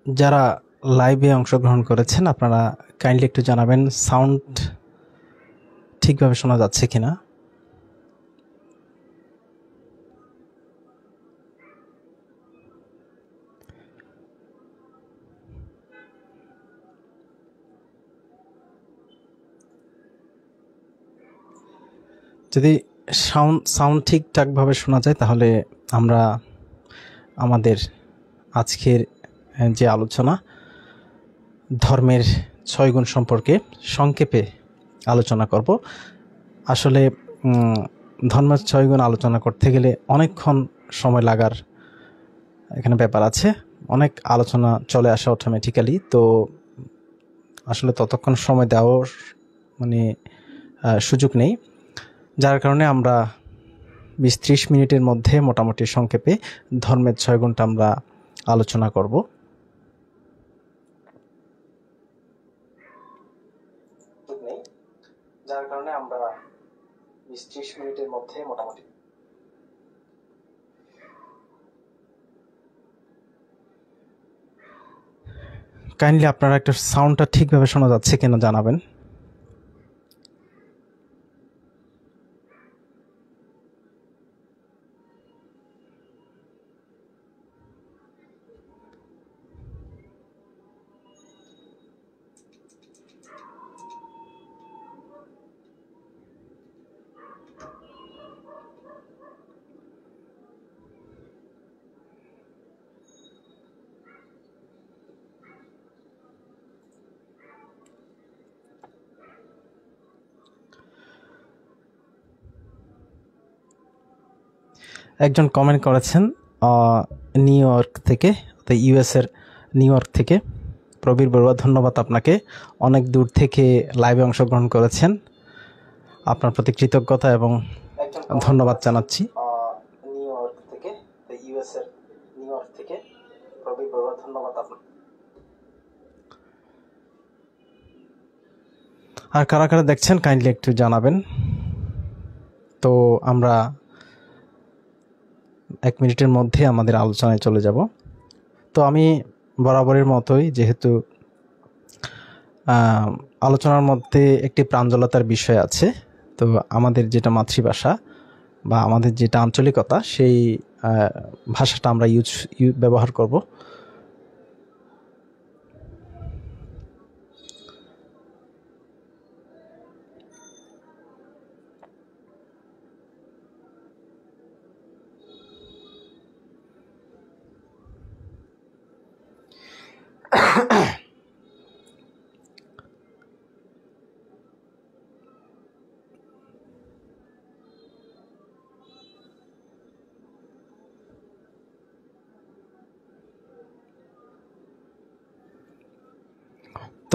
যারা লাইভে অংশগ্রহণ করেছেন আপনারা কাইন্ডলি একটু জানাবেন সাউন্ড ঠিকভাবে শোনা যাচ্ছে কিনা। যদি সাউন্ড ঠিকঠাকভাবে শোনা যায় তাহলে আমরা আমাদের আজকের যে আলোচনা ধর্মের 6 গুণ সম্পর্কে সংক্ষেপে আলোচনা করব। আসলে ধর্মের 6 গুণ আলোচনা করতে গেলে অনেকক্ষণ সময় লাগার এখানে ব্যাপার আছে, অনেক আলোচনা চলে আসে অটোমেটিক্যালি, তো আসলে ততক্ষণ সময় দেওয়ার সুযোগ নেই, যার কারণে আমরা 20-30 মিনিটের মধ্যে মোটামুটি সংক্ষেপে ধর্মের 6 গুণটা আমরা আলোচনা করব। যার কারণে আমরা 20-30 মিনিটের মধ্যে মোটামুটি কাইন্ডলি আপনারা একটা সাউন্ডটা ঠিকভাবে শোনা যাচ্ছে কিনা জানাবেন। একজন কমেন্ট করেছেন নিউ ইয়র্ক থেকে, ইউএস এর নিউ ইয়র্ক থেকে, প্রবীর বড়ুয়া, ধন্যবাদ আপনাকে, অনেক দূর থেকে লাইভে অংশগ্রহণ করেছেন, আপনার প্রতি কৃতজ্ঞতা এবং ধন্যবাদ জানাচ্ছি। নিউ ইয়র্ক থেকে, ইউএস এর নিউ ইয়র্ক থেকে, প্রবীর বড়ুয়া, ধন্যবাদ আপনাকে। আর কারা কারা দেখছেন কাইন্ডলি একটু জানাবেন। তো আমরা 1 মিনিটের মধ্যে আমাদের আলোচনায় চলে যাব। তো আমি বরাবরের মতোই, যেহেতু আলোচনার মধ্যে একটি প্রাঞ্জলতার বিষয় আছে, তো আমাদের যেটা মাতৃভাষা বা আমাদের যেটা আঞ্চলিকতা, সেই ভাষাটা আমরা ব্যবহার করব।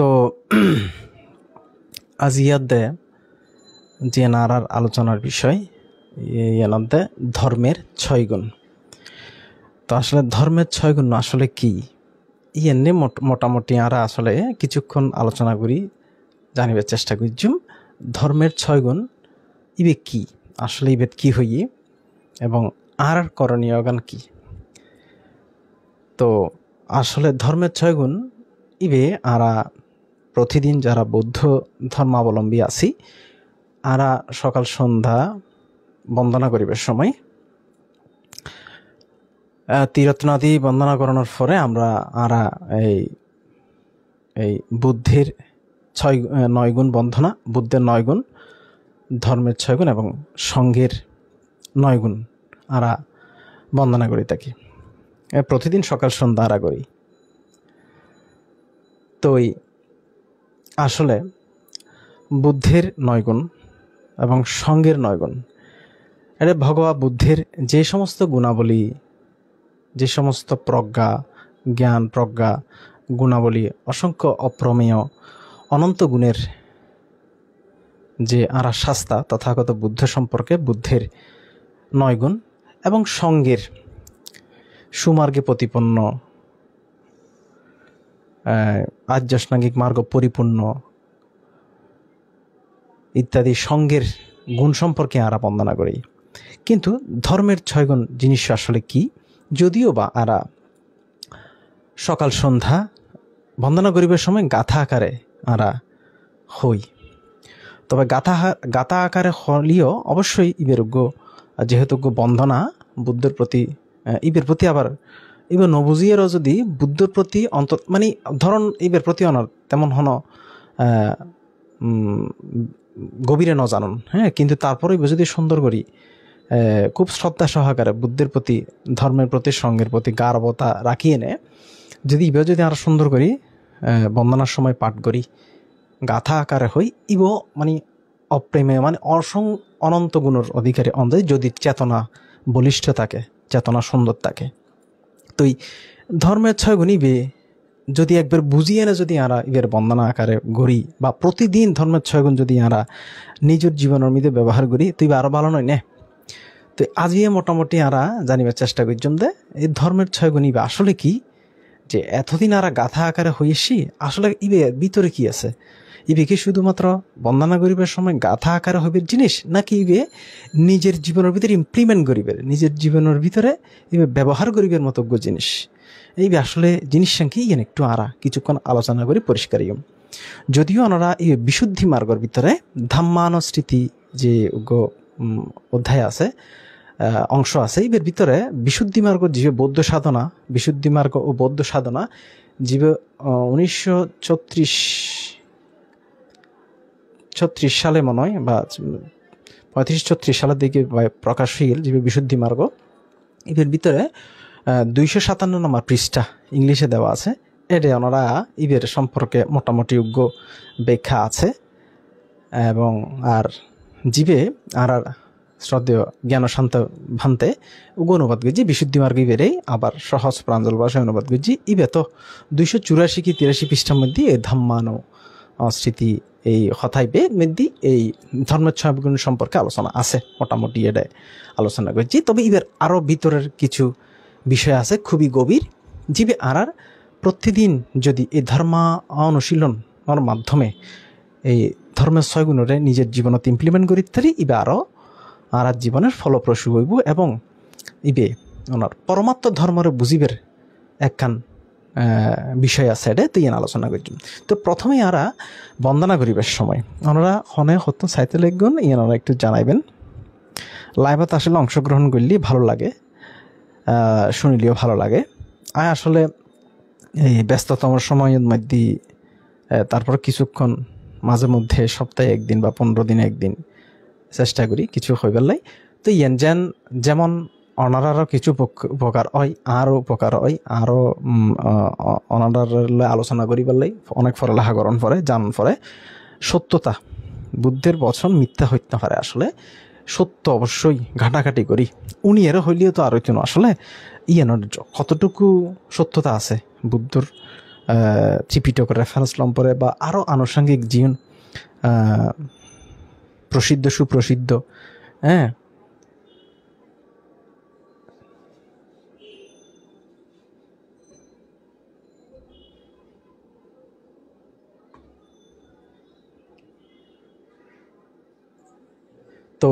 তো আজ ইয়াদ্দে যে নারার আলোচনার বিষয় ইয়াদ্দে ধর্মের 6 গুণ। তো আসলে ধর্মের 6 গুণ আসলে কি, এমনি মোটামুটি আরা আসলে কিছুক্ষণ আলোচনা করি, জানিবার চেষ্টা করছুম ধর্মের 6 গুণ ইবে কি, আসলে ইবে কি হইয়ে এবং আর করণীয় গান কি। তো আসলে ধর্মের 6 গুণ ইবে আরা প্রতিদিন যারা বৌদ্ধ ধর্মাবলম্বী আছি আরা সকাল সন্ধ্যা বন্দনা করিবার সময় তীরত্নাদি বন্দনা করানোর পরে আমরা আরা এই বুদ্ধের 9 গুণ বন্দনা, বুদ্ধের 9 গুণ, ধর্মের 6 গুণ এবং সঙ্ঘের 9 গুণ আরা বন্দনা করি থাকি, প্রতিদিন সকাল সন্ধ্যা আরা করি। তো আসলে বুদ্ধের 9 গুণ এবং সঙ্ঘের 9 গুণ, এটা ভগবান বুদ্ধের যে সমস্ত গুণাবলী, যে সমস্ত প্রজ্ঞা, জ্ঞান প্রজ্ঞা গুণাবলী, অসংখ্য অপ্রমেয় অনন্ত গুণের যে আরা শাস্তা তথাগত বুদ্ধ সম্পর্কে বুদ্ধের 9 গুণ এবং সঙ্ঘের সুমার্গে প্রতিপন্ন আধ্যাত্মিক মার্গ পরিপূর্ণ ইত্যাদি সঙ্ঘের গুণ সম্পর্কে আরা বন্দনা করি। কিন্তু ধর্মের 6 গুণ জিনিস আসলে কি, যদিও বা আরা সকাল সন্ধ্যা বন্দনা করিবার সময় গাথা আকারে আরা হই। তবে গাথা আকারে হলিও অবশ্যই ইবেরোগ্য যেহেতু বন্দনা বুদ্ধের প্রতি ইবের প্রতি আবার ইবে নবুজিয়েরও যদি বুদ্ধের প্রতি মানে ধরন ইবের প্রতি অনার তেমন হন গভীরে ন জানুন, হ্যাঁ, কিন্তু তারপরে যদি সুন্দর করি খুব শ্রদ্ধা সহকারে বুদ্ধের প্রতি ধর্মের প্রতি সঙ্গের প্রতি গারবতা রাখিয়ে নে যদি ইবে যদি আরো সুন্দর করি বন্দনার সময় পাঠ করি গাথা আকারে হই ইব মানে অপ্রেমে মানে অনন্ত গুণের অধিকারী অনুযায়ী যদি চেতনা বলিষ্ঠ থাকে, চেতনা সুন্দর থাকে। তো ধর্মের 6 গুণ ইবে যদি একবার বুঝিয়ে না যদি আরা ইবের বন্দনা আকারে গড়ি বা প্রতিদিন ধর্মের 6 গুণ যদি আরা নিজের জীবনের মধ্যে ব্যবহার করি তো আরো ভালো নয় না। তো আজকে মোটামুটি আরা জানিবার চেষ্টা করছেন যে এই ধর্মের 6 গুণ ইবে আসলে কি, যে এতদিন আরা গাথা আকারে হয়েছি আসলে ইবে ভিতরে কি আছে, ইবে কি শুধুমাত্র বন্দনা করিবার সময় গাথা আকারে হইবের জিনিস নাকি ইবে নিজের জীবনের ভিতরে ইমপ্লিমেন্ট করিবের, নিজের জীবনের ভিতরে ইবে ব্যবহার করিবের মতো জিনিস। এইবে আসলে জিনিস সংখ্যে ইয়েন একটু আরা কিছুক্ষণ আলোচনা করি পরিষ্কার। যদিও ওনারা এই বিশুদ্ধি মার্গের ভিতরে ধাম্মানুস্মৃতি যে অধ্যায় আছে অংশ আছে এর ভিতরে বিশুদ্ধি মার্গ জীবে বৌদ্ধ সাধনা, বিশুদ্ধি মার্গ ও বৌদ্ধ সাধনা জীবে 1936 সালে মনে হয় বা 35-36 সালের দিকে প্রকাশশীল জীবে বিশুদ্ধি মার্গ এর ভিতরে 257 নম্বর পৃষ্ঠা ইংলিশে দেওয়া আছে। এটা ওনারা ইবের সম্পর্কে মোটামুটি যোগ্য ব্যাখ্যা আছে এবং আর জীবে আর শ্রদ্ধেয় জ্ঞানশান্ত ভান্তে উগ অনুবাদ করছি বিশুদ্ধি মার্গ ইবেরেই আবার সহজ প্রাঞ্জল ভাষায় অনুবাদ করছি। ইবে তো 284 কি 83 পৃষ্ঠার মধ্যে এই ধাম্মানো স্মৃতি এই হথাইবে মধ্যে এই ধর্মের 6 গুণ সম্পর্কে আলোচনা আছে, মোটামুটি এটা আলোচনা করছি। তবে ইবের আরো ভিতরের কিছু বিষয় আছে খুবই গভীর, জীবে আর প্রতিদিন যদি এই ধর্ম অনুশীলনের মাধ্যমে এই ধর্মের 6 গুণরে নিজের জীবনত ইমপ্লিমেন্ট করি তারি ইবে আরও আর জীবনের ফলপ্রসূ হইব এবং ইবে ওনার পরমাত্ম ধর্মের বুঝিবের একখান বিষয় আছে এটা তো ইয়ান আলোচনা করছি। তো প্রথমে আরা বন্দনা করিবার সময় ওনারা হনে হত সাইতে লিখবেন ইয়ান ওরা একটু জানাইবেন। লাইভত আসলে অংশগ্রহণ করলে ভালো লাগে, শুনিলেও ভালো লাগে। আসলে এই ব্যস্ততম সময়ের মধ্যে তারপর কিছুক্ষণ মাঝে মধ্যে সপ্তাহে একদিন বা 15 দিনে একদিন চেষ্টা করি কিছু হইবার লাই। তো ইয়ান যেমন অনারারও কিছু উপকার হয় আরও উপকার হয় আরও অনারার আলোচনা করিবার লাই অনেক ফরলাহা করণ পরে জানন পরে সত্যতা বুদ্ধের বচন মিথ্যা হইতে পারে, আসলে সত্য অবশ্যই ঘাটাঘাটি করি উনি এরও হইলেও তো আর হইতো না। আসলে ইয়ানোর কতটুকু সত্যতা আছে বুদ্ধর ত্রিপিটকের রেফারেন্স লম্পরে বা আরও আনুষঙ্গিক জীবন প্রসিদ্ধ সুপ্রসিদ্ধ, হ্যাঁ, তো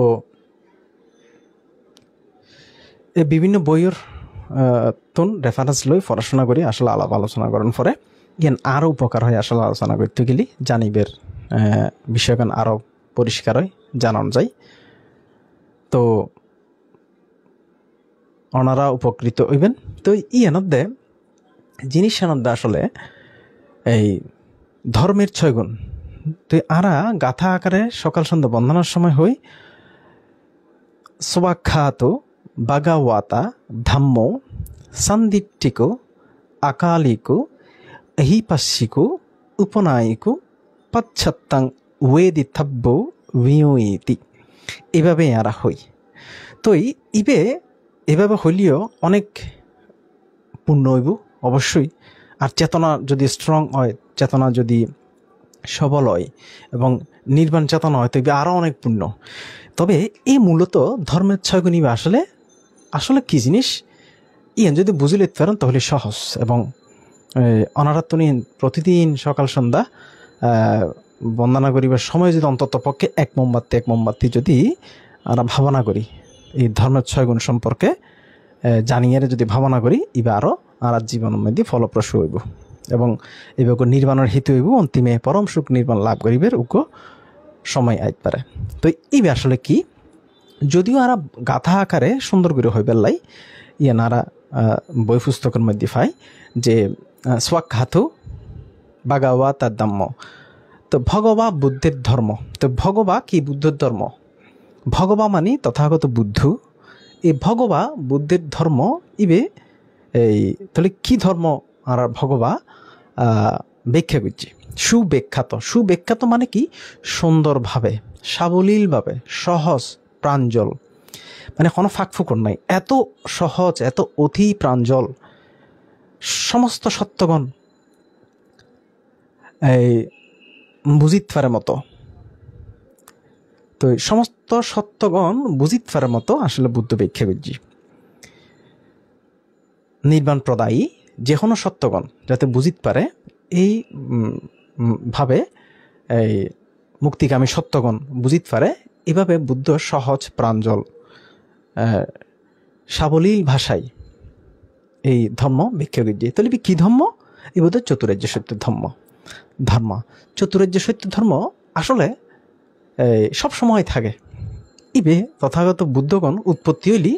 এই বিভিন্ন বইয়ের তুন রেফারেন্স লই পড়াশোনা করি আসলে আলাপ আলোচনা করেন পরে জ্ঞান আরও উপকার হয়। আসলে আলোচনা করতে গেলে জানিবের বিষয়গান আরও পরিষ্কার হয় জানান যায়। তো ওনারা উপকৃত হইবেন। তো ইয়ানদ্দে জিনিস আনন্দে আসলে এই ধর্মের 6 গুণ তো আরা গাথা আকারে সকাল সন্ধ্যা বন্দনার সময় হই স্বাখ্যাত বাগাওয়াতা ধাম্ম সান্দিট্টিকো আকালিকো আহিপাস্যিকো উপনায়িকো পাচ্ছাত্তাং ওয়েদিথাব্য বিয়ইতি এভাবে আরা হই। তো ইবে এভাবে হইলেও অনেক পূর্ণ হইব অবশ্যই। আর চেতনা যদি স্ট্রং হয়, চেতনা যদি সবল হয় এবং নির্বাণ চেতনা হয় তবে আরও অনেক পূর্ণ। তবে এই মূলত ধর্মের 6 গুণ আসলে আসলে কি জিনিস ইয়ান যদি বুঝে লিখতে পারেন তাহলে সহজ এবং অনারাত্মনি প্রতিদিন সকাল সন্ধ্যা বন্দনা করিবার সময় যদি অন্তত পক্ষে এক মোমবাতি যদি আমরা ভাবনা করি এই ধর্মের 6 গুণ সম্পর্কে জানিয়ে যদি ভাবনা করি ইবা আরও আর জীবনের মধ্যে ফলপ্রসূ হইব এবং এবার নির্বাণের হেতু হইব অন্তিমে পরম সুখ নির্বাণ লাভ করিবের উগ্র সময় আইতে পারে। তো এই আসলে কি, যদিও আরা গাথা আকারে সুন্দর করে হইবার লাই নারা বই পুস্তকের মধ্যে পাই যে স্বাক্ষাতু বাগাওয়া তার দাম্য। তো ভগবা বুদ্ধের ধর্ম। তো ভগবা কি বুদ্ধের ধর্ম? ভগবা মানে তথাগত বুদ্ধ। এই ভগবা বুদ্ধের ধর্ম ইবে এই তাহলে কি ধর্ম আর ভগবা ব্যাখ্যা করছি। সুব্যাখ্যাত মানে কি সুন্দরভাবে, সাবলীলভাবে, সহজ, প্রাঞ্জল, মানে কোনো ফাঁকফুকর নাই, এত সহজ, এত অতি প্রাঞ্জল, সমস্ত সত্যগণ এই বুঝিত পারে মতো। তো সমস্ত সত্যগণ বুঝিত পারে মতো আসলে বুদ্ধ ব্যাখ্যা করছি। নির্বাণ প্রদায়ী যে কোনো সত্যগণ যাতে বুঝিত পারে এই ভাবে এই মুক্তিকামী সত্যগণ বুঝিত পারে, এভাবে বুদ্ধ সহজ প্রাঞ্জল সাবলীল ভাষায় এই ধর্ম ব্যাখ্যা করছে। তাহলে কি ধর্ম? এই বোধ চতুরার্য সত্য ধর্ম। চতুরার্য সত্য ধর্ম আসলে সব সময় থাকে। ইবে তথাগত বুদ্ধগণ উৎপত্তি হইলি,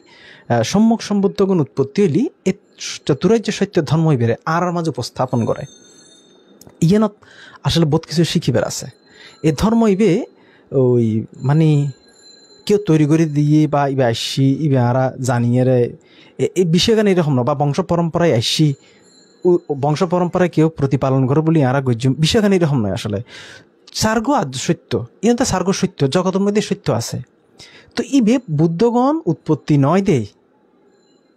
সম্মুখ সম্বুদ্ধগণ উৎপত্তি হইলি এই চতুরার্য সত্য ধর্ম ইবেরে আর মাঝে উপস্থাপন করে। ইয়ানত আসলে বহুত কিছু শিখিবার আছে। এই ধর্ম ইবে ওই মানে কেউ তৈরি করে দিয়ে বা ইবে আসছি ইবে আরা জানিয়ে এই বিষয়গান এরকম না, বা বংশ পরম্পরায় আসছি বংশ পরম্পরায় কেউ প্রতিপালন করে বলি আরা গজ্য বিষয়গান এরকম নয়। আসলে সার্গ আদ্য সত্য, ইয়ন্ত সার্গ সত্য, জগতের মধ্যে সত্য আছে। তো ইবে বুদ্ধগণ উৎপত্তি নয় দে,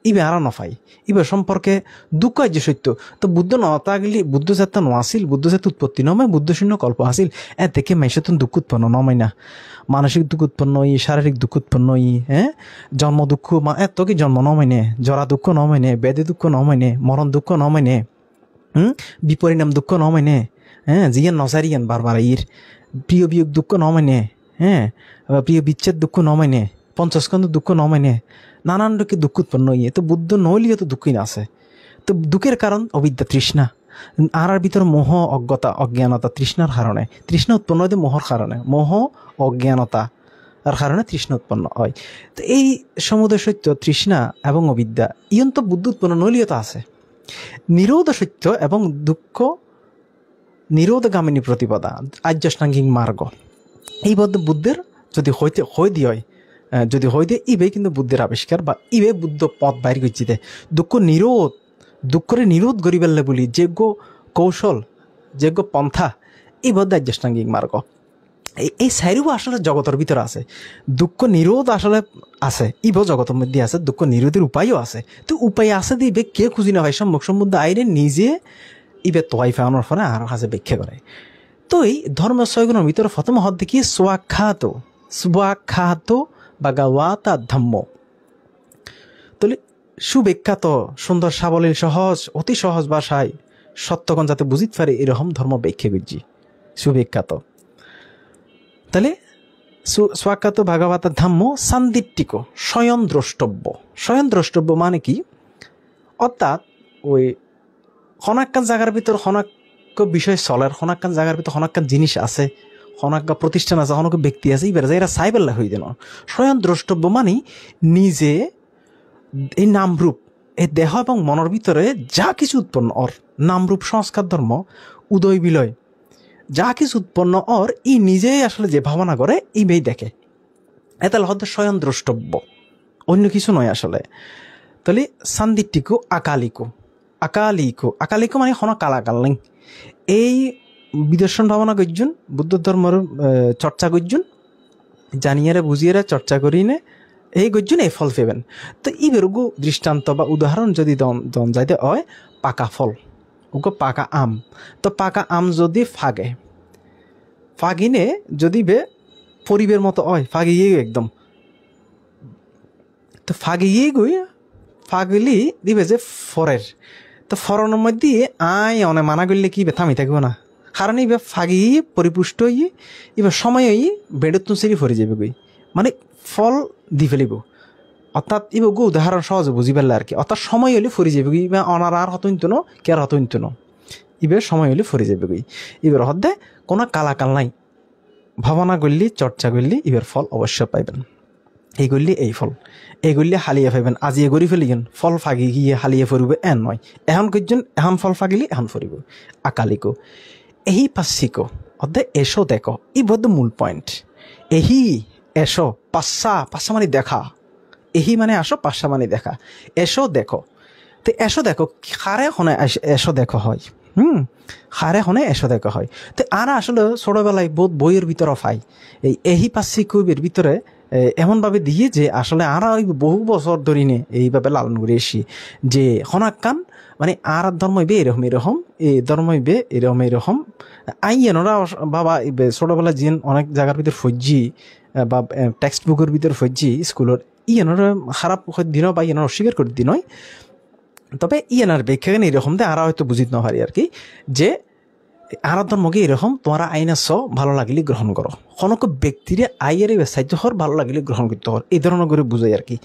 ইবে আরা নফাই, ইবে সম্পর্কে দুঃখ যে সত্য। তো বুদ্ধ নতা গেলি বুদ্ধ যাত্রা নআসিল, বুদ্ধ যাত্রা উৎপত্তি নয় বুদ্ধ শূন্য কল্প আসিল। দেখে মেসেতন দুঃখ উৎপন্ন নয় না, মানসিক দুঃখ উৎপন্ন হই, শারীরিক দুঃখ উৎপন্ন হই, জন্ম দুঃখ এত কি জন্ম নমাইনে, জরা দুঃখ নমাইনে, ব্যাধি দুঃখ নমাইনে, মরণ দুঃখ নমাইনে, বিপরিণাম দুঃখ নমাইনে, জিয়ান নজারিয়ান বারবার ইর প্রিয় বিয়োগ দুঃখ নমাইনে, প্রিয় বিচ্ছেদ দুঃখ নমাইনে, পঞ্চস্কন্ধ দুঃখ নমাইনে, নানান রকম দুঃখ উৎপন্ন হইয়ে। তো বুদ্ধ নইলিও তো দুঃখই না আছে। তো দুঃখের কারণ অবিদ্যা, তৃষ্ণা, আর ভিতর মোহ, অজ্ঞানতা, তৃষ্ণার কারণে তৃষ্ণা উৎপন্ন হয়, মোহর কারণে, মোহ অজ্ঞানতা আর কারণে তৃষ্ণা উৎপন্ন হয়। তো এই সমুদয় সত্য তৃষ্ণা এবং অবিদ্যা ইয়ন্ত বুদ্ধ উৎপন্ন নইলিও তো আছে। নিরোধ সত্য এবং দুঃখ নিরোধগামিনী প্রতিপদা আর্যাষ্টাঙ্গিক মার্গ, এই বুদ্ধের যদি যদি হইতে ইবে কিন্তু বুদ্ধের আবিষ্কার, বা ইবে বুদ্ধ পথ বাইর করছিতে দুঃখরে নিরোধ করিবেলে বলি যোগ্য কৌশল, যোগ্য পন্থা, এই বোধ আর্যাষ্টাঙ্গিক মার্গ। এই সাইরও আসলে জগতের ভিতরে আছে, দুঃখ নিরোধ আসলে আছে, ইব জগতের মধ্যে আছে, দুঃখ নিরোধের উপায়ও আছে। তো উপায় আছে দিয়ে ইবে কে খুঁজি না হয়, সম্মুখ সম্বুদ্ধ আইরে নিজে ইবে তোয়াই ফাওয়ানোর ফলে আর কাছে ব্যাখ্যা করে। তো এই ধর্ম ছয়গুণের ভিতরে প্রথম হদ দেখি স্বাক্ষাত বাগাওয়াতা ধম্ম। তাহলে সুব্যাখ্যাত, সুন্দর, সাবলীল, সহজ, অতি সহজ ভাষায় সত্যগণ যাতে বুঝিতে পারে এরকম ধর্ম ব্যাখ্যা করছি সুব্যাখ্যাত। তাহলে স্বাক্ষাত ভাগবতা ধাম্য সান্দিট্টিক, স্বয়ং দ্রষ্টব্য। স্বয়ং দ্রষ্টব্য মানে কি? অর্থাৎ ওই হনাক্কান জায়গার ভিতর হনাক্য বিষয় চলের, হনাক্কান জায়গার ভিতর হনাক্কান জিনিস আছে, হনাক্কা প্রতিষ্ঠান আছে, হনাক্য ব্যক্তি আছে, এবার এরা সাইবেল্লা হয়ে দেন। স্বয়ং দ্রষ্টব্য মানে নিজে এই নামরূপ, এই দেহ এবং মনের ভিতরে যা কিছু উৎপন্ন ওর নামরূপ সংস্কার ধর্ম উদয় বিলয় যা কিছু উৎপন্ন ওর ই নিজেই আসলে যে ভাবনা করে ইবেই দেখে, এটা হচ্ছে স্বয়ং দ্রষ্টব্য, অন্য কিছু নয় আসলে। তাহলে সান্দিট্টিকু আকালিকু মানে হন কালাকাল নেই। এই বিদর্শন ভাবনা করছুন, বুদ্ধ ধর্মের চর্চা করছুন, জানিয়ারে বুঝিয়ারে চর্চা করি নে এই গজ্জুন এই ফল পেবেন। তো এই বেরোগু দৃষ্টান্ত বা উদাহরণ যদি দন যাইতে হয়, পাকা ফল ওগো পাকা আম। তো পাকা আম যদি ফাগিনে যদি বে পরিবের মতো হয়, ফাগিয়ে একদম, তো ফাগিয়ে ফাগলি দিবে যে ফরের, তো ফরনের মধ্যে অনেক মানা করলে কি বে থামি থাকবো না, কারণ এইবে ফাগিয়ে পরিপুষ্ট হইয়ে এবার সময় হইয়ে বেডের তুন সেরি ফরে যাবে গই, মানে ফল দি ফেলিব। অর্থাৎ ইবগু উদাহরণ সহজে বুঝি পারলে আর কি, অর্থাৎ সময় হলে ফুরি যাবে ইবা অনার আর হতো ইন্তু কে আর হতো ইন্তু ইবের সময় হলে ফুরি যাবে ইবের হদ্দে কোনো কালাকাল নাই, ভাবনা করলি চর্চা করলি ইবের ফল অবশ্য পাইবেন। এই করলি এই ফল, এই করলে হালিয়ে পাইবেন। আজি এ গড়ি ফেলিগেন ফল ফাগি গিয়ে হালিয়ে ফুরিব এন নয়, এখন করছেন এখন ফল ফাগিলি এখন ফুরিব। আকালিকো এই পাচ্ছিকো অর্ধে এসো দেখো, এই বদ্ধ মূল পয়েন্ট। এহি এসো পাঁচা মানে দেখা, এহি মানে আসো, পাঁচা মানে দেখা, এসো দেখো। তো এসো দেখো খারে হনে এসো দেখো হয়, খারে হনে এসো দেখো হয়। তো আর আসলে ছোটবেলায় বহুত বইয়ের ভিতরে পাই এই এহি পাচ্ছিকোর ভিতরে এমনভাবে দিয়ে যে আসলে আর বহু বছর ধরে নে এইভাবে লালন করে এসি যে হনাক্কান মানে আর ধর্ম হইবে এরকম এরকম, এই ধর্ম হইবে এরকম এরকম। আইয়েনরা বাবা ছোটবেলা জিন অনেক জায়গার ভিতর ফজ্জি বা টেক্সট বুকের ভিতর ফজ্জি স্কুলের ইয়েনরা খারাপ দিন বা ইয়েনার অস্বীকার করে দিন হয়। তবে ইয়েনার ব্যাখ্যাগান এরকম দে আর হয়তো বুঝিতে না পারি আর কি, যে আর ধর্মকে এরকম তোমারা আইন আস ভালো লাগিলে গ্রহণ করো, কোনো ব্যক্তিরে আইয়ের সাহায্য হর ভালো লাগিলে গ্রহণ করতে হর, এই ধরনের করে বুঝাই আর কি।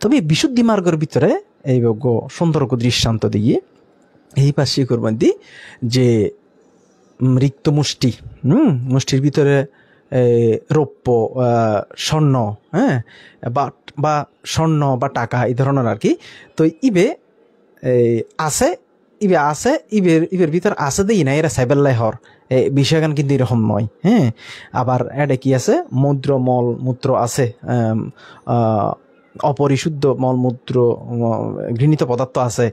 তবে বিশুদ্ধি মার্গের ভিতরে এই সুন্দর দৃষ্টান্ত দিয়ে এই পাশে করবেন দি যে রিক্ত মুষ্টি, মুষ্টির ভিতরে রৌপ্য স্বর্ণ, হ্যাঁ বা স্বর্ণ বা টাকা এই ধরনের আর কি। তো ইবে আছে ইবে আছে ইবের ভিতর আছে দেই না এরা সাইবেল্লাই হর বিষয়গান কিন্তু এরকম নয়। হ্যাঁ, আবার এটা কি আছে মুদ্র মল মূত্র আছে, অপরিশুদ্ধ মলমূত্র ঘৃণিত পদার্থ আছে,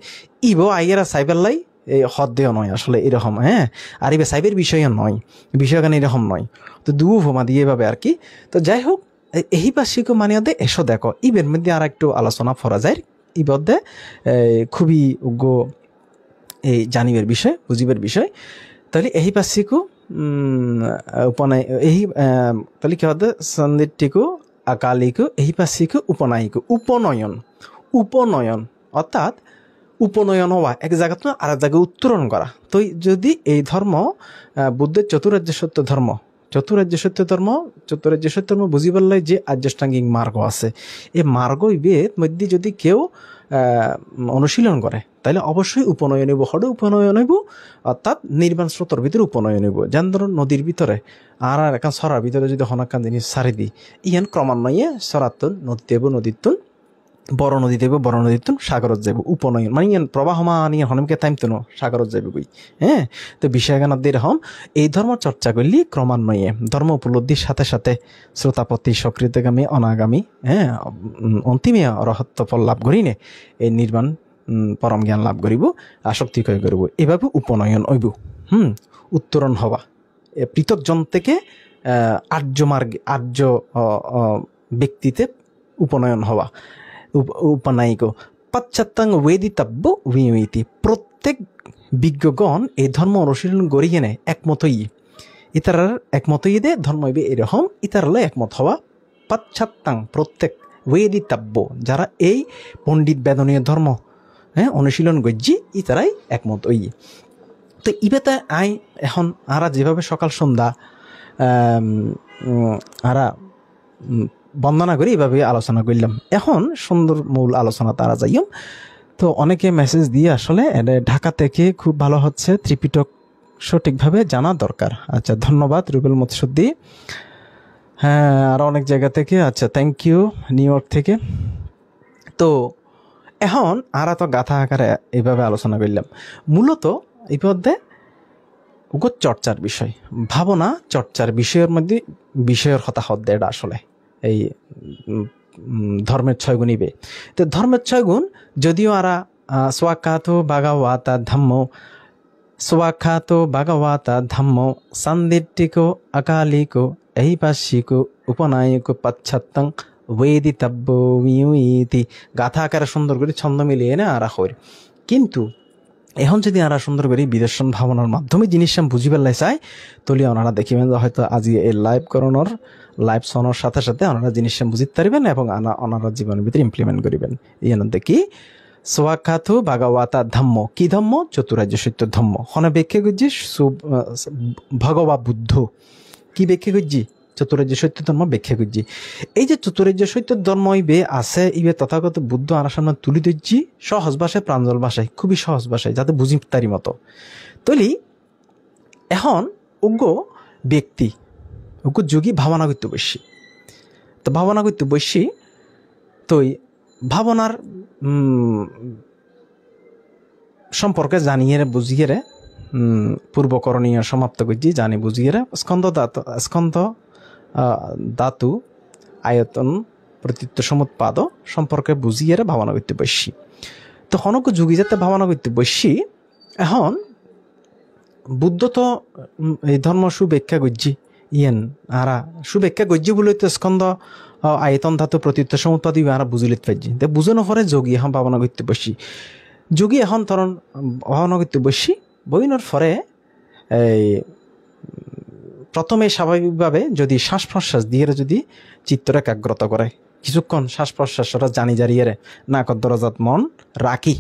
ইবো আইয়েরা সাইবেল্লাই হদ্দেও নয় আসলে এরকম। হ্যাঁ, আর ইবে সাইবের বিষয়ও নয়, বিষয়গান এরকম নয়। তো ভোমা দিয়ে এভাবে আর কি। তো যাই হোক এই পাশিকে মানে এসো দেখো ইবের মধ্যে আর একটু আলোচনা করা যায়, ইবদ্ধে খুবই উগ্র এই জানিবের বিষয় বুঝিবের বিষয়। তাহলে এই পাশিকু উপনায় এই তাহলে কি হতে সন্দিটিকু আকালিকু এই পাশিকু উপনায়িকু উপনয়ন অর্থাৎ উপনয়ন হওয়া, এক জায়গা তো আর এক জায়গায় উত্তরণ করা। তো যদি এই ধর্ম বুদ্ধের চতুরার্য সত্য ধর্ম, চতুরার্য সত্য ধর্ম বুঝিবার লাই যে আর্যষ্টাঙ্গিক মার্গ আছে, এই মার্গ ইবের মধ্যে যদি কেউ অনুশীলন করে তাহলে অবশ্যই উপনয়ন হইব, হঠাৎ উপনয়ন হইব, অর্থাৎ নির্বাণ স্রোতর ভিতরে উপনয়ন হইব। যেন ধরুন নদীর ভিতরে আর এখন সরার ভিতরে যদি হনাকান জিনিস সারি দিই ইয়ান ক্রমান্বয়ে সরাতুন নদী দেব নদীতুন বড় নদী দেব বড় নদীতুন সাগরত যাব উপনয়ন মানে ইয়ান প্রবাহমান ইয়ান হনমকে টাইমতুন সাগরত যাবে বই। হ্যাঁ, তো বিষয়গানার এরকম এই ধর্ম চর্চা করলি ক্রমান্বয়ে ধর্ম উপলব্ধির সাথে সাথে শ্রোতাপতি সক্রিয়তাগামী অনাগামী হ্যাঁ অন্তিমে অরহত্ব ফল লাভ করি নে এই নির্বাণ পরম জ্ঞান লাভ করিব, আসক্তি ক্ষয় করিব, এভাবে উপনয়ন হইব। উত্তরণ হওয়া পৃথকজন থেকে আর্য মার্গে আর্য ব্যক্তিতে উপনয়ন হওয়া উপনায়িক। পাশ্চাত্যাং ওয়েদিতব্য বিয়িতি প্রত্যেক বিজ্ঞগণ এই ধর্ম অনুশীলন করিয়ে নেয় একমতই, ইতারার একমতই দে ধর্ম হইবে এরকম ইতারালে একমত হওয়া। পাশ্চাত্যাং প্রত্যেক ওয়েদিতব্য যারা এই পণ্ডিত বেদনীয় ধর্ম হ্যাঁ অনুশীলন গজ্জি ইতারাই একমত ওই। তো ইবেতে আই এখন আরা যেভাবে সকাল সন্ধ্যা আরা বন্দনা করে এইভাবে আলোচনা করলাম, এখন সুন্দর মূল আলোচনা তারা যাইম। তো অনেকে মেসেজ দিয়ে আসলে ঢাকা থেকে খুব ভালো হচ্ছে, ত্রিপিটক সঠিকভাবে জানা দরকার। আচ্ছা ধন্যবাদ রুবেল মৎসুদ্দি। হ্যাঁ আরও অনেক জায়গা থেকে, আচ্ছা থ্যাংক ইউ নিউ ইয়র্ক থেকে। তো এখন আর তো গাথা আকারে এইভাবে আলোচনা করলাম, মূলত এই পদে চর্চার বিষয়, ভাবনা চর্চার বিষয়ের মধ্যে বিষয়ের হতাহত এটা আসলে এই ধর্মের 6 গুণ ইবে। তো ধর্মের 6 গুণ যদিও আরা স্বাখ্যাত ভাগবতা ধম্ম সান্দিটিক আকালিক এই পাশিক উপনায়ক পাশ্চাত্যাং ওয়েদিতব্য ইতি গাথা আকারে সুন্দর করে ছন্দ মিলিয়ে না আরা হয়। কিন্তু এখন যদি আরা সুন্দর করে বিদর্শন ভাবনার মাধ্যমে জিনিসটা বুঝিবার লাই চাই তাহলে ওনারা দেখিবেন যে হয়তো আজি এই লাইভ শোনার সাথে সাথে ওনারা জিনিসটা বুঝিতে পারবেন এবং ওনারা জীবনের ভিতরে ইমপ্লিমেন্ট করিবেন। এই দেখি স্বাখ্যাত ভাগবতা ধম্ম কি ধম্ম চতুরার্য সত্য ধম্ম হনে ব্যাখ্যা করছি ভগবা বুদ্ধ কি ব্যাখ্যা করছি চতুরার্য সত্য ধর্ম ব্যাখ্যা করছি। এই যে চতুরার্য সত্য ধর্ম ইবে আছে, ইবে তথাগত বুদ্ধ আর সামনে তুলি ধরছি সহজ ভাষায়, প্রাঞ্জল ভাষায়, খুবই সহজ ভাষায়, যাতে বুঝি তারি মতো। তলি এখন উগ্র ব্যক্তি, উগ্র যোগী ভাবনা করতে বসি। তো ভাবনা করতে বসি, তো ভাবনার সম্পর্কে জানিয়ে বুঝিয়ে পূর্বকরণীয় সমাপ্ত করছি, জানি বুঝিয়ে স্কন্ধ ধাতু আয়তন প্রতীত্ব সমুৎপাদ সম্পর্কে বুঝিয়ে ভাবনা করতে বসি। তো হনক যুগী যাতে ভাবনা করতে বসি, এখন বুদ্ধ তো এই ধর্ম সুব্যাখ্যা করছি, আরা সুব্যাখ্যা করছি বলে তো স্কন্ধ আয়তন ধাতু প্রতীত্ব সমুৎপাদ আরা বুঝিলিত পাইছি। বুঝানো পরে যোগী এখন ভাবনা করতে বসি। যোগী এখন তরণ ভাবনা করতে বসি, বইনোর পরে এই প্রথমে স্বাভাবিকভাবে যদি শ্বাস প্রশ্বাস দিয়ে যদি চিত্তরে একাগ্রত করে, কিছুক্ষণ শ্বাস প্রশ্বাস জানি জারিয়ে নাকর দরজাত মন রাখি,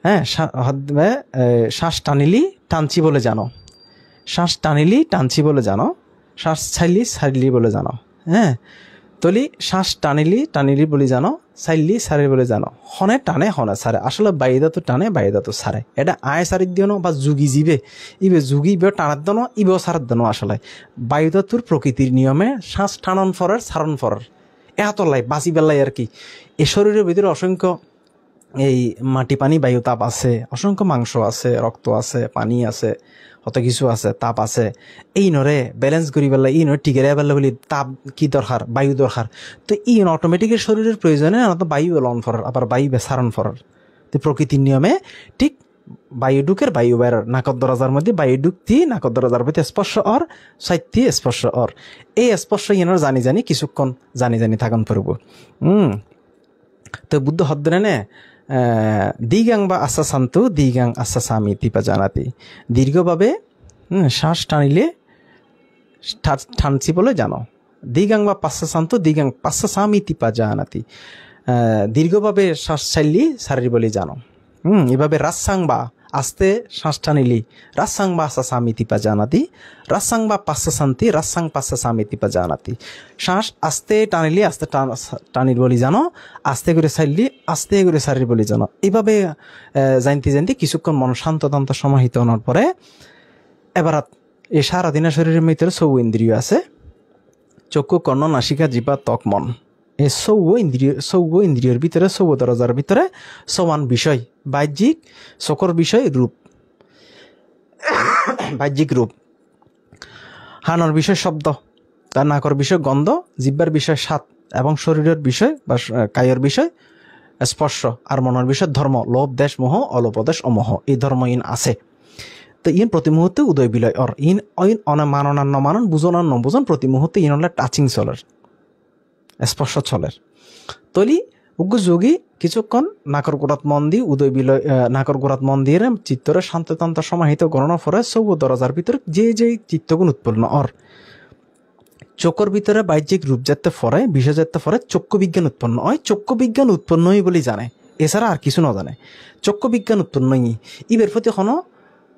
হ্যাঁ, শ্বাস টানিলি টানছি বলে জানো, শ্বাস টানিলি টানছি বলে জানো, শ্বাস ছাইলি ছাড়লি বলে জানো, হ্যাঁ, তলি শ্বাস টানিলি বলে জানো, সাইলি সারে বলে জানো, হনে টানে হনে সারে, আসলে বাইদা তো টানে বাইদা তো সারে, এটা আয় সারির দিও বা যুগি জিবে ইবে যুগি ইবে টানার দনো ইবেও সারার দনো। আসলে বাইদা তোর প্রকৃতির নিয়মে শ্বাস টানন ফরার সারণ ফরার এত লাই বাঁচি বেলাই আর কি। এ শরীরের ভিতরে অসংখ্য এই মাটি পানি বায়ু তাপ আছে, অসংখ্য মাংস আছে, রক্ত আছে, পানি আছে, কত কিছু আছে, তাপ আছে। এই নরে ব্যালেন্স করি পেলাই, ই নরে টিকে পেলে বলি তাপ কি দরকার, বায়ু দরকার। তো ই অটোমেটিক শরীরের প্রয়োজনে তো বায়ু লন ফরার, আবার বায়ু সারণ ফরার। তো প্রকৃতির নিয়মে ঠিক বায়ু ঢুকের বায়ু বেরোর, নাকর দরজার মধ্যে বায়ু ঢুকতি নাকর দরজার মধ্যে স্পর্শ অর, সাইতি স্পর্শ অর। এই স্পর্শ ইনর জানি কিছুক্ষণ জানি থাকুন পড়ব। তো বুদ্ধ হদ্রে নে দিগাং বা আশা শান্তু দিগাং আশা সামি তিপা জানাতি, দীর্ঘভাবে শ্বাস টানিলে টানছি বলে জানো, দিগাং বা পাশা শান্ত দিগাং পাশা সামি তিপা জানাতি, দীর্ঘভাবে শ্বাস ছাড়লি সারি বলে জানো। এভাবে রাসাং বা আস্তে শ্বাস টানিলি রাসাং বা আশা সামি তিপা জানাতি, রাসাং বা পাশা শান্তি রাসাং পাশা সামি তিপা জানাতি। শ্বাস আস্তে টানিলি আস্তে টানির বলি জানো, আস্তে করে ছাড়লি আস্তে করে সারির বলি জানো। এইভাবে জানতে কিছুক্ষণ মন শান্ততন্ত্র সমাহিত হওয়ার পরে এবার এই সারাদিনের শরীরের ভিতরে সৌ ইন্দ্রিয় আছে, চক্ষু কর্ণ নাসিকা জিহ্বা ত্বক মন। এই সৌ ইন্দ্রিয়র ভিতরে সৌ দরজার ভিতরে সমান বিষয়, বাহ্যিক চকর বিষয় রূপ, বাহ্যিক রূপ, হানর বিষয় শব্দ, তার নাকর বিষয় গন্ধ, জিহ্বার বিষয় স্বাদ এবং শরীরের বিষয় বা কায়ের বিষয় স্পর্শ, আর মনের বিষয় ধর্ম, লোভ দেশ মোহ অলোপদেশ অমোহ। এই ধর্ম আছে। তো প্রতি মুহূর্তে উদয় বিলয় অর মানন আর নমানন বুঝন আর নবুঝন প্রতি মুহূর্তে হলে টাচিং চলের, স্পর্শ চলের। তলি উগ্র যোগী কিছুক্ষণ নাকর গোড়াত মন দিয়ে উদয় বিলয় নাকর গোড়াত মন দিয়ে চিত্তরে শান্ততন্ত্র সমাহিত গণনা ফরে সৌ দরজার ভিতরে যে চিত্তগুণ উৎপন্ন অর চক্ষুর ভিতরে বাহ্যিক রূপ যাতে ফরে বিষয় যাতে ফরে চক্ষু বিজ্ঞান উৎপন্ন হয়। চক্ষু বিজ্ঞান উৎপন্নই বলে জানে, এছাড়া আর কিছু না জানে। চক্ষু বিজ্ঞান উৎপন্নই ইবের প্রতি হনো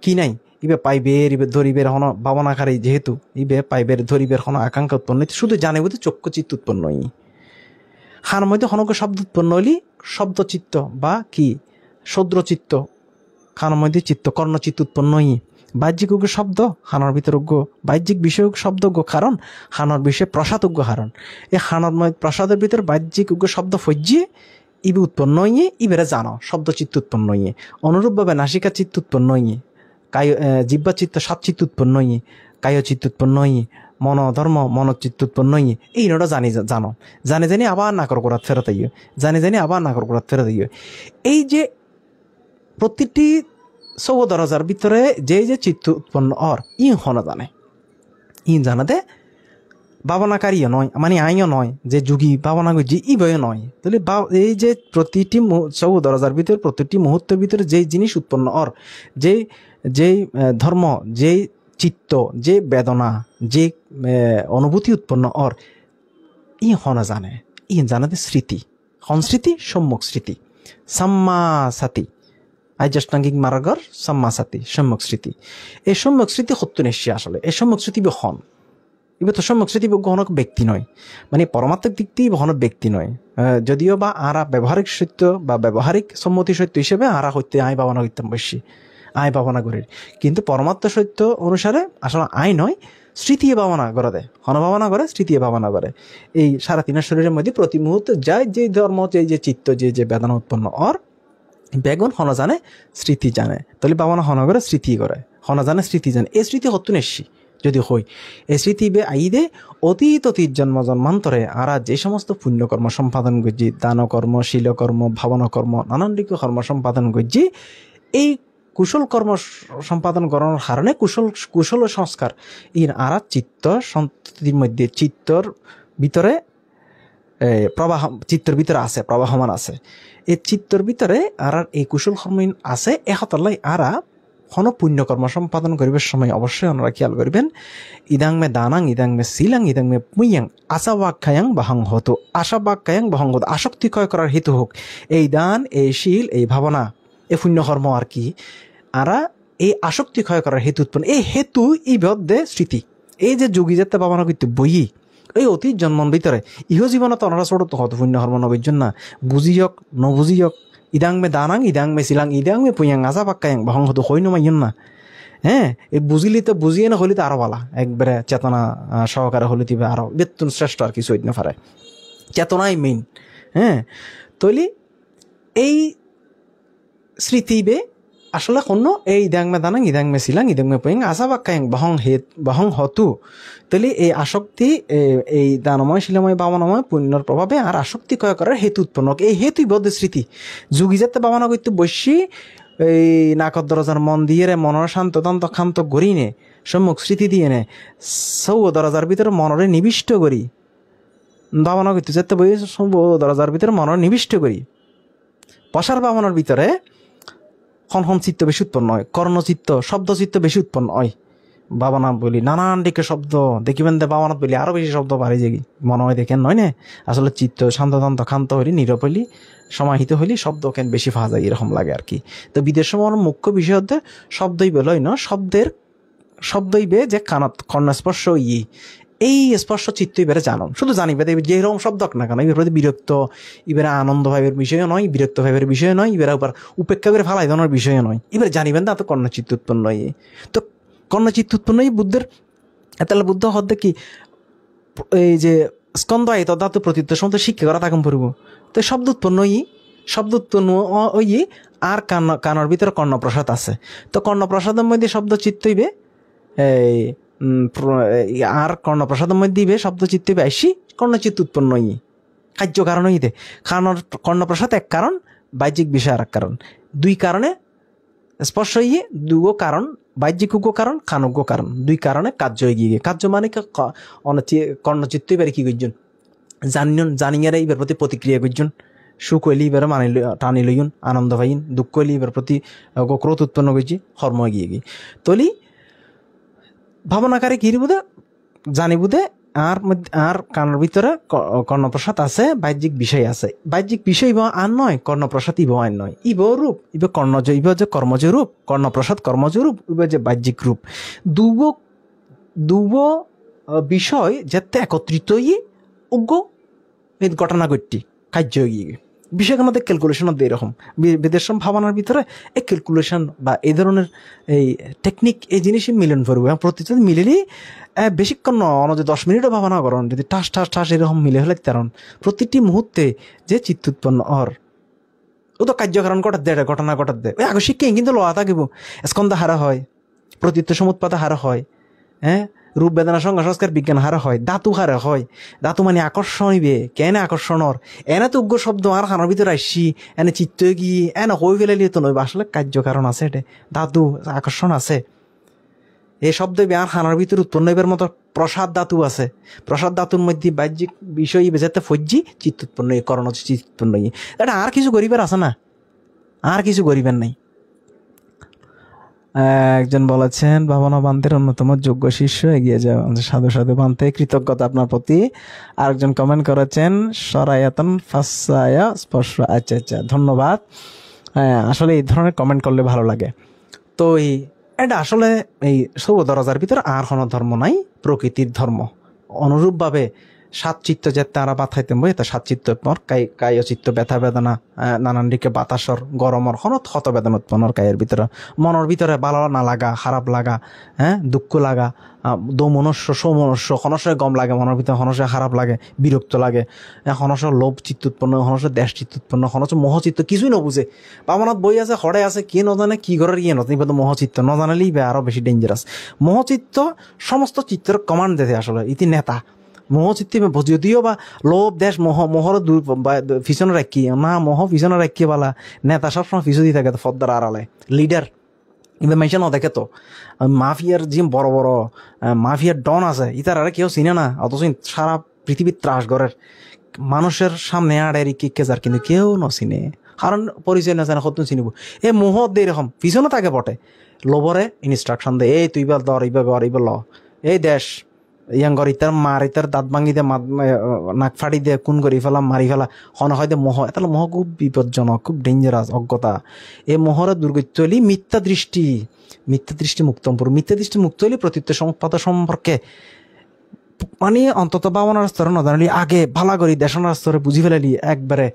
কি নাই, ইবে পাইবের ইবে ধরিবের হনো ভাবনাকারী, যেহেতু ইবে পাইবের ধরিবের হনো আকাঙ্ক্ষা উৎপন্ন, শুধু জানে বুঝে চক্ষু চিত্ত উৎপন্নই। হার মধ্যে হনক শব্দ উৎপন্ন হইলি শব্দ চিত্ত বা কি শৌদ্রচিত্ত, খানোর মধ্যে চিত্ত কর্ণচিত্ত উৎপন্নই। বাহ্যিক উগ্র শব্দ হানোর ভিতর উগ্র, বাহ্যিক বিষয় শব্দ উগ্র কারণ, হানোর বিষয়ে প্রসাদ উগ্র কারণ। এই হানোর প্রসাদের ভিতর বাহ্যিক উগ্র শব্দ ফজ্জিয়ে ইবে উৎপন্ন হইয়ে ইবেরা জানো শব্দ চিত্ত উৎপন্ন হইয়ে। অনুরূপভাবে নাসিকা চিত্ত উৎপন্ন হইয়ে, জিহ্বা চিত্ত সাত চিত্ত উৎপন্ন হইয়ে, কায় চিত্ত উৎপন্ন হইয়ে, মনোধর্ম মনোচিত্ত উৎপন্ন হইয়ে। এই নোটা জানো জানি আবার নাকর গোড়াত ফেরত আইয়, জানি আবার নাকর গোড়াত ফেরত আইয়। এই যে প্রতিটি সৌ দরজার ভিতরে যে চিত্ত উৎপন্ন অর হনা জানে, জানাতে ভাবনাকারীও নয়, মানে আইও নয় যে যুগী ভাবনা করছি ইবও নয়। তাহলে এই যে প্রতিটি সৌ দরজার ভিতরে প্রতিটি মুহূর্তের ভিতরে যে জিনিস উৎপন্ন অর, যে ধর্ম, যে চিত্ত, যে বেদনা, যে অনুভূতি উৎপন্ন অর হনা জানে। জানাতে স্মৃতি, সংস্মৃতি সম্যক স্মৃতি, সাম্মা সাতি আইজাষ্টাঙ্গিক মার্গর সাম্মা সাতি সম্যক স্মৃতি। এই সম্যক স্মৃতি সত্য নিশ্চয় আসলে এই সম্যক স্মৃতি হন এবার তো সম্যক স্মৃতি হনক ব্যক্তি নয়, মানে পরমাত্মিক দিক দিয়ে হনক ব্যক্তি নয়। যদিও বা আরা ব্যবহারিক সত্য বা ব্যবহারিক সম্মতি সত্য হিসেবে আরা হইতে আয় ভাবনা করতাম বেশি, আয় ভাবনা করে, কিন্তু পরমাত্ম সত্য অনুসারে আসলে আয় নয়, স্মৃতি ভাবনা করে দেয়, হনভাবনা করে, স্মৃতি ভাবনা করে। এই সারা তিনের শরীরের মধ্যে প্রতি মুহূর্তে যায় যে ধর্ম, যে চিত্ত, যে বেদনা উৎপন্ন অর বেগুন হন জানে, স্মৃতি জানে, তাহলে ভাবনা হন করে, স্মৃতি করে, হন জানে, স্মৃতি জানে। এই স্মৃতি হত্যু নেশি যদি হই, এই স্মৃতি বে আইদে অতীত জন্ম জন্মান্তরে আরা যে সমস্ত পুণ্যকর্ম সম্পাদন করছি, দানকর্ম, শিলকর্ম, ভাবনাকর্ম, নানান দিকে কর্ম সম্পাদন করছি, এই কুশল কর্ম সম্পাদন করার কারণে কুশল সংস্কার আরা চিত্ত সন্ততির মধ্যে, চিত্তর ভিতরে প্রবাহ, চিত্তর ভিতরে আছে, প্রবাহমান আছে। এই চিত্তর ভিতরে আর এই কুশল কর্ম আছে, এহতলাই আরা কোন পুণ্যকর্ম সম্পাদন করিবার সময় অবশ্যই ওনারা খেয়াল করবেন, ইদাং মে দানাং, ইদাং মে শিলাং, ইদাং মে পুইয়াং, আশা বাক্যাং বাহং হতো, আশা বাক্যাং বাহং হতো, আসক্তি ক্ষয় করার হেতু হোক এই দান, এই শীল, এই ভাবনা, এই পুণ্যকর্ম আর কি, আরা এই আসক্তি ক্ষয় করার হেতু উৎপন্ন, এই হেতু এই বদ্ধে স্মৃতি, এই যে যোগী যাতে ভাবনা করতে বই এই অতীত জন্মন ভিতরে ইহ জীবনত ওনারা ছোট তো হত পুণ্য কর্ম নবীর না বুঝিয়ক নবুঝিয়ক, ইদাং মে দানাং, ইদাং মে শিলাং, ইদাং মে পুইয়াং, আশা বাক্যাং বাহং হতো হই নমাইন না। হ্যাঁ, এই বুঝিলি তো বুঝিয়ে না হলি তো আরো ভালা, একবারে চেতনা সহকারে হলি তিবে আরো বেতন শ্রেষ্ঠ আর কিছু হইতে না পারে, চেতনাই মেইন। হ্যাঁ, তৈলি এই স্মৃতি বে আসলে কোনো এই ইদাং মে দানাং, ইদাং মে শিলাং, ইদাং মে পুইয়াং, আশা বাক্যাং বাহং হতু, তাহলে এই আসক্তি, এই দানময়, শিলাময়, বামনময় পুণ্যর প্রভাবে আর আসক্তি ক্ষয় করার হেতু উৎপন্ন, এই হেতুই বদ্ধ স্মৃতি। যোগী যাতে বামনা করতে বসি এই নাকর দরজার মন দিয়ে রে মনের শান্ত দন্ত ক্ষান্ত করি নে, সম্মুখ স্মৃতি দিয়ে নে সৌ দরজার ভিতরে মনরে নিবিষ্ট করি, বামনা করতে যাতে বই সৌ দরজার ভিতরে মনরে নিবিষ্ট করি। পশার বামনার ভিতরে হন চিত্ত বেশি উৎপন্ন হয়, কর্ণচিত্ত, শব্দচিত্ত বেশি উৎপন্ন হয়। বাবানা বলি নানান দিকে শব্দ দেখিবেন, বাবানাত বলি আরো বেশি শব্দ বাড়ি যাই মনে হয়, দেখেন নয় না, আসলে চিত্ত শান্তদন্ত ক্ষান্ত হইলি, নীরব হইলি, সমাহিত হইলি, শব্দ কেন বেশি ফাঁকা যায় এরকম লাগে আর কি। তো বিদেশ সময় মুখ্য বিষয় হতে শব্দই বেলই না, শব্দই বে যে কানত কর্ণস্পর্শ এই স্পর্শ চিত্তই বেড়ে জানো, শুধু জানিবে যেরকম শব্দ না কেন, এবার প্রতি বিরক্ত, এবারে আনন্দ ভাবের বিষয় নয়, বিরক্ত ভাবের বিষয় নয়, এবার আবার উপেক্ষা করে ফালাই দেওয়ার বিষয় নয়, এবার জানিবেন না তো কর্ণচিত্ত উৎপন্ন হয়। তো কর্ণচিত্ত উৎপন্ন হয় বুদ্ধের, তাহলে বুদ্ধ হদ্দে কি এই যে স্কন্দ আয়ত ধাতু প্রতীত শব্দ শিক্ষা করা থাকুন পড়ব, তো শব্দ উৎপন্ন শব্দ উৎপন্ন আর কানর ভিতরে কর্ণপ্রসাদ আছে, তো কর্ণপ্রসাদের মধ্যে শব্দ চিত্ত হইবে, এই আর কর্ণপ্রসাদের মধ্যে দিবে শব্দ চিত্ত হইবে, আইসি কর্ণচিত্ত উৎপন্ন কার্য কারণ হইতে কর্ণপ্রসাদ এক কারণ, বাহ্যিক বিষয় আর এক কারণ, দুই কারণে স্পর্শ দুগো কারণ, বাহ্যিক কারণ, কানজ্ঞ কারণ, দুই কারণে কার্য এগিয়ে কার্য মানে কর্ণচিত্ত এবারে কি করছেন জানিয়ারে এবার প্রতি প্রতিক্রিয়া করছেন, সুখ হইলে এবার টানি লইন, আনন্দ পাইন, দুঃখ হইলে এবার প্রতি ক্রোধ উৎপন্ন করছি, কর্ম এগিয়ে গিয়ে তলি ভাবনাকারে কি বোধে জানি বোধে আর কানের ভিতরে কর্ণপ্রসাদ আছে, বাহ্যিক বিষয় আছে, বাহ্যিক বিষয় ইব আর নয়, কর্ণপ্রসাদ ইব আর নয়, ইব রূপ, ইব কর্ণজ, ইব যে কর্মজ রূপ, কর্ণপ্রসাদ কর্মজ রূপ, ইব যে বাহ্যিক রূপ, দুব বিষয় যেতে একত্রিত উগ্র এই ঘটনা ঘটটি কার্য গিয়ে বিষয়কে আমাদের ক্যালকুলেশন দিয়ে এরকম বিদেশম ভাবনার ভিতরে এই ক্যালকুলেশন বা এই ধরনের এই টেকনিক এই জিনিসই মিলন করবো, এবং প্রতিটা মিলেলেই বেশিক্ষণ যে 10 মিনিটও ভাবনা করেন যদি ঠাস ঠাস ঠাস এরকম মিলে হলে কারণ প্রতিটি মুহূর্তে যে চিত্ত উৎপন্ন ও তো কার্যকারণ ঘটাত দেয়, ঘটনা ঘটাত দেয়, ওই আগে শিক্ষা কিন্তু লওয়া থাকিব, স্কন্ধ হারা হয়, প্রতিত্ব সমুৎপাত হারা হয়, হ্যাঁ রূপ বেদনা সংজ্ঞা সংস্কার বিজ্ঞান হারা হয়, ধাতু হারা হয়, ধাতু মানে আকর্ষণ হইবে, কেন আকর্ষণর এনে তো উগ্র শব্দ আর খানার ভিতরে আসছি, এনে চিত্ত গিয়ে এনে হয়ে ফেলে তো নইবে, আসলে কার্যকারণ আছে, এটা ধাতু আকর্ষণ আছে, এই শব্দ আর খানার ভিতরে উৎপন্ন হইবার মতো প্রসাদ ধাতু আছে, প্রসাদ ধাতুর মধ্যে বাহ্যিক বিষয় বেজাতে ফজ্জি চিত্ত উৎপন্ন করণ চিত্ত উৎপন্ন এটা আর কিছু করিবার আছে না, আর কিছু করিবার নাই। একজন বলেছেন ভাবনা বান্তের অন্যতম যোগ্য শিষ্য, এগিয়ে যাও সাধু সাধু বান্তে, কৃতজ্ঞতা আপনার প্রতি। আরেকজন কমেন্ট করেছেন সরায়াতন ফাসায়া স্পর্শ, আচ্ছা আচ্ছা ধন্যবাদ। আসলে এই ধরনের কমেন্ট করলে ভালো লাগে। তো এটা আসলে এই সব দরজার ভিতরে আর কোনো ধর্ম নাই, প্রকৃতির ধর্ম, অনুরূপভাবে সাত চিত্ত যেতে আরা বাথাইতে বই এটা সাত চিত্ত উৎপন্ন কায় চিত্ত ব্যথা বেদনা নানান দিকে বাতাসর গরমর হনত ক্ষত বেদনা উৎপন্নর কায়ের ভিতরে মনের ভিতরে ভালো না লাগা খারাপ লাগা দুঃখ লাগা দোমনস্য সৌমনস্য হনসে গম লাগে মনের ভিতরে হনসে খারাপ লাগে বিরক্ত লাগে হনস লোভ চিত্ত উৎপন্ন হনস দেশ চিত্ত উৎপন্ন হনস মোহচিত্ত কিছুই নবুঝে বামনত বই আছে হরে আছে কি নজানে কি ঘরের ইয়ে নতুন মোহচিত্ত নজানালেই আরো বেশি ডেঞ্জারাস মোহচিত্ত সমস্ত চিত্রের কমান্ড দিতে আসলে ইতি নেতা মোহচিত্তি যদিও বা লোভ দেশ মোহর পিছনে রাখি না মোহ পিছনে রাখি বলা নেতা সবসময় পিছু দিয়ে থাকে ফদ্দার আড়ালে লিডার এবার মেশে ন দেখে তো মাফিয়ার যে বড় বড় মাফিয়ার ডন আছে ইতার আরে কেউ চিনে না অথচ সারা পৃথিবীর ত্রাস গড়ের মানুষের সামনে আড়ে কিকে যার কিন্তু কেউ ন চিনে কারণ পরিচয় না জানে কত চিনিব এ মোহ দিয়ে এরকম পিছনে থাকে বটে লোভরে ইনস্ট্রাকশন দে এই তুই বার দর এইবার গর এইবার ল এই দেশ ইয়াঙ্গর ইতার মার ইতার দাঁত ভাঙি দে নাক ফাড়ি দে কোন করি ফেলাম মারি ফেলা হন হয় দে মোহ এটা মোহ খুব বিপজ্জনক খুব ডেঞ্জারাস অজ্ঞতা এই মোহরের দুর্গত্য হলি মিথ্যা দৃষ্টি মিথ্যা দৃষ্টি মুক্ত হলি প্রতীত্ব সম্পাদ সম্পর্কে মানে অন্তত ভাবনার স্তরে না জানালি আগে ভালা করি দেশনার স্তরে বুঝি ফেলালি একবারে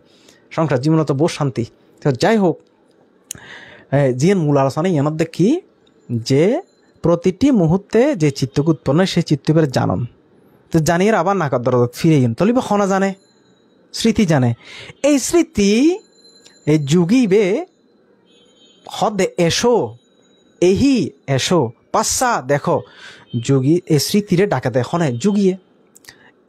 সংসার জীবনত বহু শান্তি। যাই হোক জিয়ান মূল আলোচনা ইয়ানত দেখি যে প্রতিটি মুহূর্তে যে চিত্তকে উৎপন্ন সেই চিত্তকে জানন তো জানিয়ে আবার নাকার দরজা ফিরে গেন তলিবে খনা জানে স্মৃতি জানে এই স্মৃতি এই যুগিবে হদে এসো এহি এসো পাচ্ছা দেখো যুগী এই স্মৃতিরে ডাকা দেয় খনে যুগিয়ে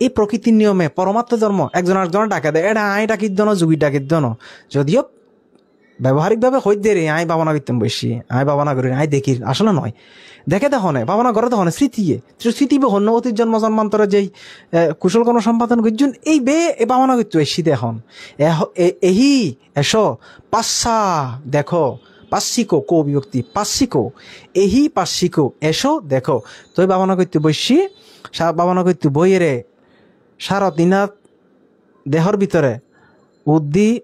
এই প্রকৃতির নিয়মে পরমাত্ম ধর্ম একজন আরেকজনের ডাকা দেয় এটা আই ডাকির দন যুগী ডাকির দন যদিও ব্যবহারিকভাবে হই দে রে আই ভাবনা করতাম বেশি আই ভাবনা করি আই দেখি আসলে নয় দেখে দেখনে ভাবনা করে দেখনে স্মৃতি হন্য অতীত জন্ম জন্মান্তরে যেই কুশল কোনো সম্পাদন করছেন এই বে এ ভাবনা করতো এসি দেখুন এহি এসো পাচ্ছা দেখো পাচ্ছিকো কো বিভক্তি পাচ্ছিকো এহি পাচ্ছিকো এসো দেখো তুই ভাবনা করতে বসি ভাবনা করতে বইয়েরে সারা দিনাত দেহর ভিতরে উদ্দি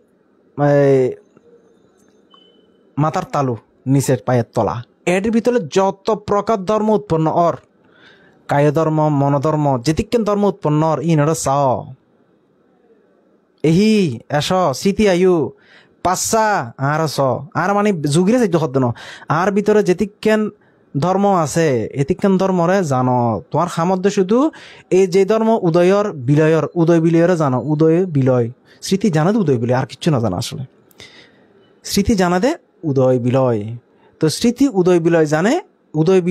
মাথার তালু নিচের পায়ের তলা এর ভিতরে যত প্রকার ধর্ম উৎপন্ন অর কায় ধর্ম মনোধর্ম যেতিকেন ধর্ম উৎপন্ন অর ইনরা চাও এহি এস স্মৃতি আয়ু পাচ্ছা আর স আর মানে যুগিরে চাইতো শব্দ ন আর ভিতরে যেতিকেন ধর্ম আছে এতিকেন ধর্মরে জানো তোমার সামর্থ্য শুধু এই যে ধর্ম উদয় বিলয়রে জানো উদয় বিলয় স্মৃতি জানা দে উদয় বিলয় আর কিচ্ছু না জানা আসলে স্মৃতি জানা দে উদয় বিলয় তো স্মৃতি উদয় বিলয় জানে উদয়ী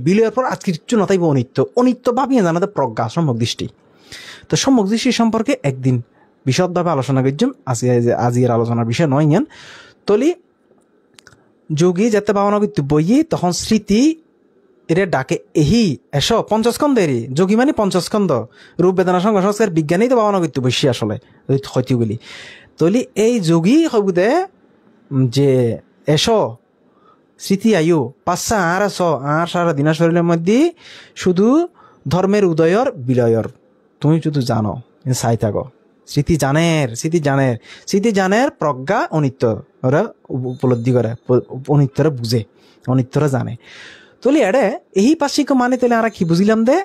বিলয়ের পর আজকে কিচ্ছু নতাইব অনিত্য ভাবিয়ে জানাতে প্রজ্ঞা সম্যক দৃষ্টি তো সম্যক দৃষ্টি সম্পর্কে একদিন বিশদভাবে আলোচনা করছম আজির আলোচনার বিষয় নয় ইয়ান তলি যোগী যাতে ভাবনা করতে বইয়ে তখন স্মৃতি এর ডাকে এহি এসো পঞ্চস্কন্ধ এরি যোগী মানে পঞ্চস্কন্ধ রূপ বেদনা সংঘ সংস্কার বিজ্ঞানী তো ভাবনা করতে বসি আসলে হইতে বলি তলি এই যোগী হবুদে যে এসো স্মৃতি আয়ু পাচ্ছা আর এস আর সারা দিনা শরীরের মধ্যে শুধু ধর্মের উদয়র বিলয়র তুমি শুধু জানো চাই থাকো স্মৃতি জানের প্রজ্ঞা অনিত্য ওরা উপলব্ধি করে অনিত্যরা বুঝে অনিত্যরা জানে তলি এড়ে এই পাশিক মানে তাহলে আমরা কি বুঝিলাম দে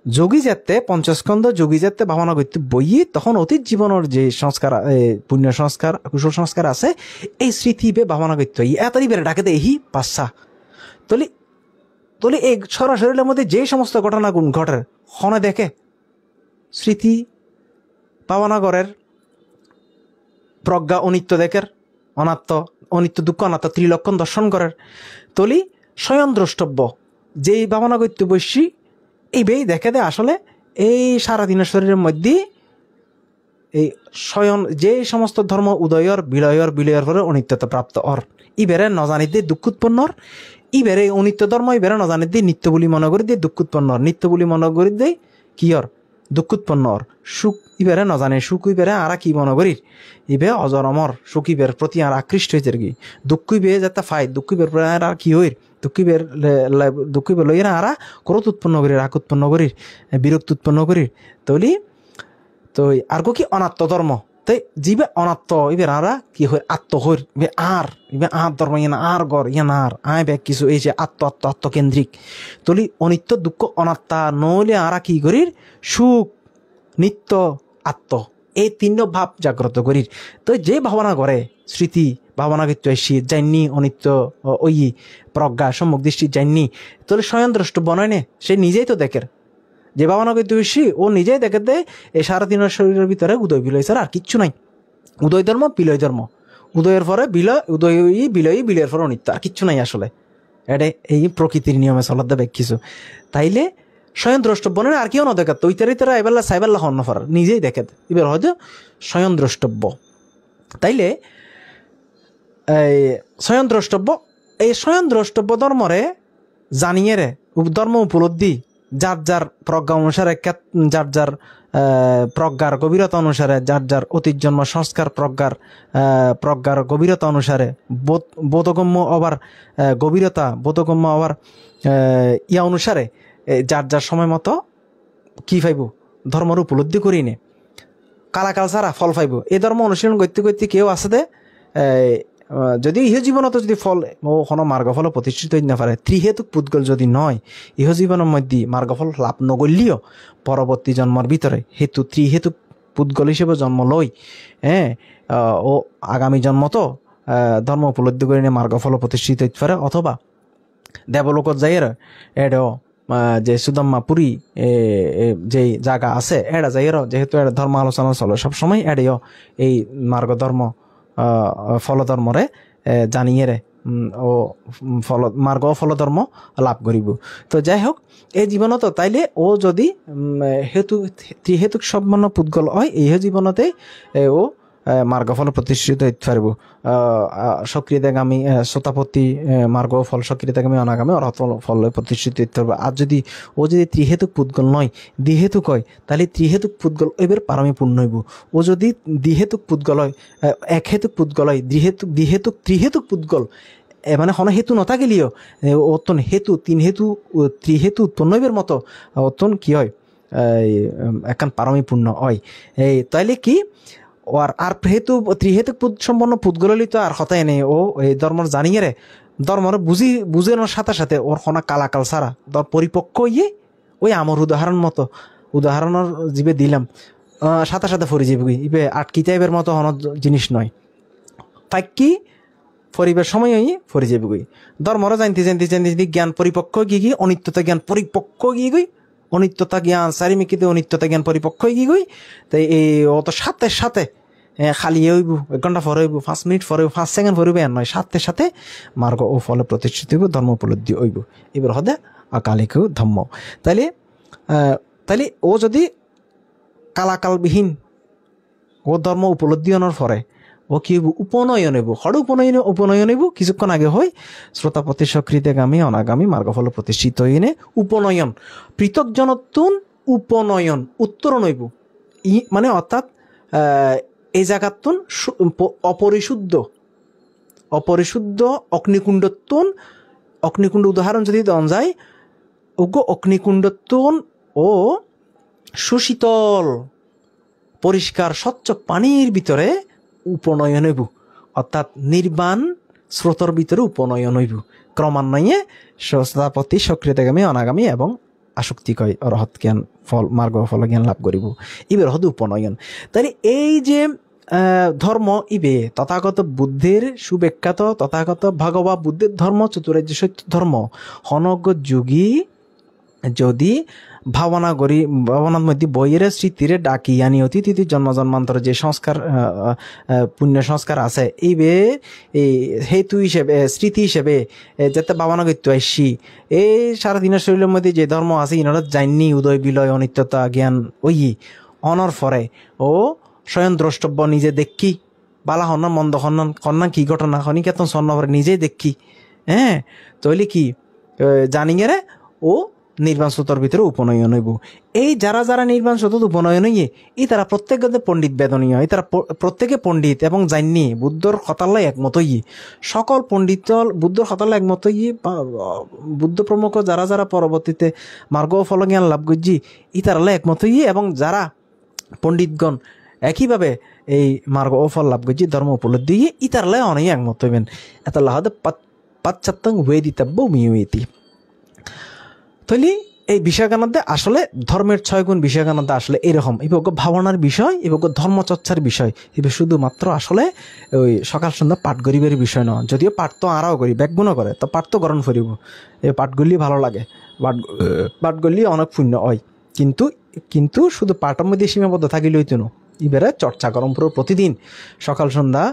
যোগী যাতে পঞ্চস্কন্ধ যোগী যাতে ভাবনা করতে বইয়ে তখন অতীত জীবনের যে সংস্কার পুণ্য সংস্কার কুশল সংস্কার আছে এই স্মৃতি বে ভাবনা করতে এতই বেড়ে ডাকে দে এই পাচ্ছা তলি এই সরাসরির মধ্যে যে সমস্ত ঘটনা ঘটে হনে দেখে স্মৃতি ভাবনা করের প্রজ্ঞা অনিত্য দেখের অনিত্য দুঃখ অনাত্ম ত্রিলক্ষণ দর্শন করের তলি স্বয়ং দ্রষ্টব্য যেই ভাবনা করতে বসি এই বেই দেখে দে আসলে এই সারাদিনের শরীরের মধ্যে এই স্বয়ং যে সমস্ত ধর্ম উদয়র বিলয়ের পরে অনিত্যতা প্রাপ্ত অর ইবেরে নজানিতে দুঃখ উৎপন্নর ইবেরে অনিত্য ধর্ম ইবেরে নজানিতে নিত্য বলি মনে করি দিয়ে দুঃখ উৎপন্নর নিত্য বলি মনে করি দেয় কিয়র দুঃখ উৎপন্নর সুখ ইবেরে নজানে সুখ ইবেরে আরা কি মনে করি ইবে অজর অমর সুখ ইবের প্রতি আর আকৃষ্ট হয়েছে আর কি দুঃখ ইবে যাতে ফাই দুঃখ ইবের আর কি হইর দুঃখ ইবের লইরা আরা ক্রোধ উৎপন্ন করি রাগ উৎপন্ন করি বিরক্ত উৎপন্ন করি তৈলি তো আর কি অনাত্ম ধর্ম তাই জিবে অনাত্ম এবার আরা কি হয় আত্ম হইর ইবে আর ধর্ম ইয়ে না আর গর ইয়ে না আর আয় ব্যাগ কিছু এই যে আত্মকেন্দ্রিক তলি অনিত্য দুঃখ অনাত্মা নইলে আরা কি করির সুখ নিত্য আত্ম এই তিন ভাব জাগ্রত করির। তো যে ভাবনা করে স্মৃতি ভাবনা কিন্তু আসি জানি অনিত্য ওই প্রজ্ঞা সম্মুখ দৃষ্টি জানি তাহলে স্বয়ং দ্রষ্টব্য নয় নে, সে নিজেই তো দেখের যে ভাবনা করতে বেশি ও নিজেই দেখে দেয় এই সারা দিনের শরীরের ভিতরে উদয় বিলয় ছাড়া আর কিচ্ছু নাই। উদয় ধর্ম বিলয় ধর্ম, উদয়ের পরে বিলয়, উদয়ী বিলয়ী, বিলয়ের পরে অনিত্য, আর কিচ্ছু নাই আসলে। এটা এই প্রকৃতির নিয়মে চলার দেবে কিছু। তাইলে স্বয়ং দ্রষ্টব্য নয় আর কেউ না দেখে তৈতারি তারা এবেলা সাইবেল্লা হন্য ফরার নিজেই দেখে এবার হয়তো স্বয়ং দ্রষ্টব্য। তাইলে এই স্বয়ং দ্রষ্টব্য, এই স্বয়ং দ্রষ্টব্য ধর্মরে জানিয়ে রে ধর্ম উপলব্ধি যার যার প্রজ্ঞা অনুসারে, যার যার প্রজ্ঞার গভীরতা অনুসারে, যার যার অতীত জন্ম সংস্কার প্রজ্ঞার গভীরতা অনুসারে, বোধগম্য আবার গভীরতা, বোধগম্য আবার ইয়া অনুসারে যার যার সময় মতো কি পাইব ধর্মর উপলব্ধি করি নে কালাকাল ছাড়া ফল পাইব। এই ধর্ম অনুশীলন করতে করতে কেউ আছে দে যদি ইহ জীবনত যদি ফল ও কোনো মার্গফল প্রতিষ্ঠিত না পারে, ত্রিহেতুক পুদ্গল যদি নয়, ইহ জীবনের মধ্যে মার্গফল লাভ নগরলিও পরবর্তী জন্মর ভিতরে হেতু ত্রিহেতুক পুদ্গল হিসেবে জন্ম লই ও আগামী জন্ম তো ধর্ম উপলব্ধি করে নিয়ে মার্গফল প্রতিষ্ঠিত হইতে পারে। অথবা দেবলোকত যাইয়ের এডো যে সুদাম্মা পুরী যে জায়গা আছে এরা যাইয়েরও যেহেতু এটা ধর্ম আলোচনা চলে সবসময় এডেও এই মার্গ ধর্ম ফলধর্মরে জানিয়ে রে ও মার্গ ফলধর্ম লাভ করিব। তো যাই হোক এই জীবনত তাইলে ও যদি ত্রিহেতুক সম্পন্ন পুদ্গল হয় এই জীবনতে ও মার্গফল প্রতিষ্ঠিত হইতে পারব। সক্রিয়তাগামী শ্রোতাপত্তি মার্গফল, সক্রিয়তাগামী অনাগামী অর্হত ফল প্রতিষ্ঠিত হইতে পারবে। আর যদি ও যদি ত্রিহেতুক পুদ্গল নয় দ্বিহেতুক হয় তাহলে ত্রিহেতুক পুদ্গল এবার পারমে পূর্ণ হইব। ও যদি দ্বিহেতুক পুদ্গল হয়, এক হেতুক পুদ্গল হয়, দ্বিহেতুক ত্রিহেতুক পুদ্গল মানে হন হেতু নথাকিলিও অতন হেতু ত্রিহেতু উৎপন্ন হইবার মতো অতন কি হয় একান পারমীপূর্ণ হয়। এই তাইলে কি আর হেতু ত্রিহেতুক সম্পন্ন পুদ্গলি তো আর হতাই নেই। ও এই ধর্ম জানিয়ে রে ধর্মর বুঝানোর সাথে সাথে ওর হনা কালাকাল ছাড়া ধর পরিপক্ক ইয়ে ওই আমার উদাহরণের জীবে দিলাম সাথে সাথে ফরি যাবি ইবে আটকি যাইবের মতো হন জিনিস নয়। ফাঁকি ফরিবার সময় ফরি যাবি ধর্মরা জানতে যদি জ্ঞান পরিপক্ক গিয়ে অনিত্যতা জ্ঞান পরিপক্ক গিয়ে অনিত্যতা জ্ঞান চারিমিকিতে অনিত্যতা জ্ঞান পরিপক্ষ হয়ে গই। তাই এই অত সাথে সাথে খালি হইব 1 ঘন্টা পরে হইব, 5 মিনিট পরে 5 সেকেন্ড পরে হইব, নয় সাথে সাথে মার্গ ও ফলে প্রতিষ্ঠিত হইব, ধর্ম উপলব্ধি হইব। এবার হদে অকালিকেও ধর্ম। তাইলে ও যদি কালাকালবিহীন ও ধর্ম উপলব্ধি হওয়ার পরে ও কি হইব উপনয়ন হইব। হঠাৎ উপনয়ন হইব কিছুক্ষণ আগে হয় শ্রোতাপতি সক্রিয়তাগামী অনাগামী মার্গফল প্রতিষ্ঠিত হইনে উপনয়ন পৃথক জনতুন উপনয়ন উত্তরণ হইব মানে অর্থাৎ এই জায়গাতুন অপরিশুদ্ধ অগ্নিকুণ্ড উদাহরণ যদি দেওয়া যায় অগ্নিকুণ্ডতুন ও সুশীতল পরিষ্কার স্বচ্ছ পানির ভিতরে উপনয়ন হইব, অর্থাৎ নির্বাণ স্রোতর ভিতরে উপনয়ন হইব। ক্রমান্বয়ে শ্রোতাপতি সক্রিয়তাগামী অনাগামী এবং আসক্তিকয় অরহৎ জ্ঞান ফল মার্গ ফল জ্ঞান লাভ করিব। ইবের হদ উপনয়ন। তাহলে এই যে ধর্ম ইবে তথাগত বুদ্ধের সুবিখ্যাত তথাগত ভগবা বুদ্ধের ধর্ম চতুরার্য সত্য ধর্ম হনজ্ঞ যোগী যদি ভাবনার মধ্যে বইয়ের স্মৃতিরে ডাকি আনি অতীত জন্ম জন্মান্তর যে সংস্কার পুণ্য সংস্কার আছে এইবে এই হেতু হিসেবে স্মৃতি হিসেবে যাতে ভাবনা করতে আসছি এই সারাদিনের শরীরের মধ্যে যে ধর্ম আছে ইনারা জাননি উদয় বিলয় অনিত্যতা জ্ঞান ওই অনর ফরে ও স্বয়ং দ্রষ্টব্য নিজে দেখি বালা হন্যন মন্দ হন্যন কন্যা কি ঘটনা খনি কেতন স্বর্ণ ফরে নিজেই দেখি তৈলি কি জানিয়ে ও নির্বাণ স্রোতর ভিতরে উপনয়ন হইব। এই যারা নির্বাণ স্রোত উপনয়ন হইয়ে এই তারা প্রত্যেক পণ্ডিত বেদনীয়, এই তারা প্রত্যেকে পণ্ডিত এবং জানি বুদ্ধর হতাল্লাই একমত হইয়ে সকল পণ্ডিত বুদ্ধর হতাল্লা একমত হইয়ে বুদ্ধ প্রমুখ যারা পরবর্তীতে মার্গ ফল জ্ঞান লাভ করছি ই তারাল্লাই একমত হইয়ে এবং যারা পণ্ডিতগণ একইভাবে এই মার্গ ও ফল লাভ করছি ধর্ম উপলব্ধি ইতারলে অনেক একমত হইবেন এত লাহাদে পাশ্চাত্যাং ওয়েদিতব্য মিয়তি তাইলে এই বিষয়গানাতে আসলে ধর্মের 6 গুণ বিষয়গানাতে আসলে এরকম এবার ভাবনার বিষয় এবার ধর্মচর্চার বিষয় এবার শুধুমাত্র আসলে ওই সকাল সন্ধ্যা পাঠ গরিবের বিষয় নয় যদিও পাঠ তো আরাও করি ব্যাকগুণও করে তো পাঠ তো গ্রহণ করিব এই পাঠগুলি ভালো লাগে পাঠগুলি অনেক পুণ্য হয় কিন্তু কিন্তু শুধু পাঠের মধ্যে সীমাবদ্ধ থাকিলেই তো এবারে চর্চা করম পুরো প্রতিদিন সকাল সন্ধ্যা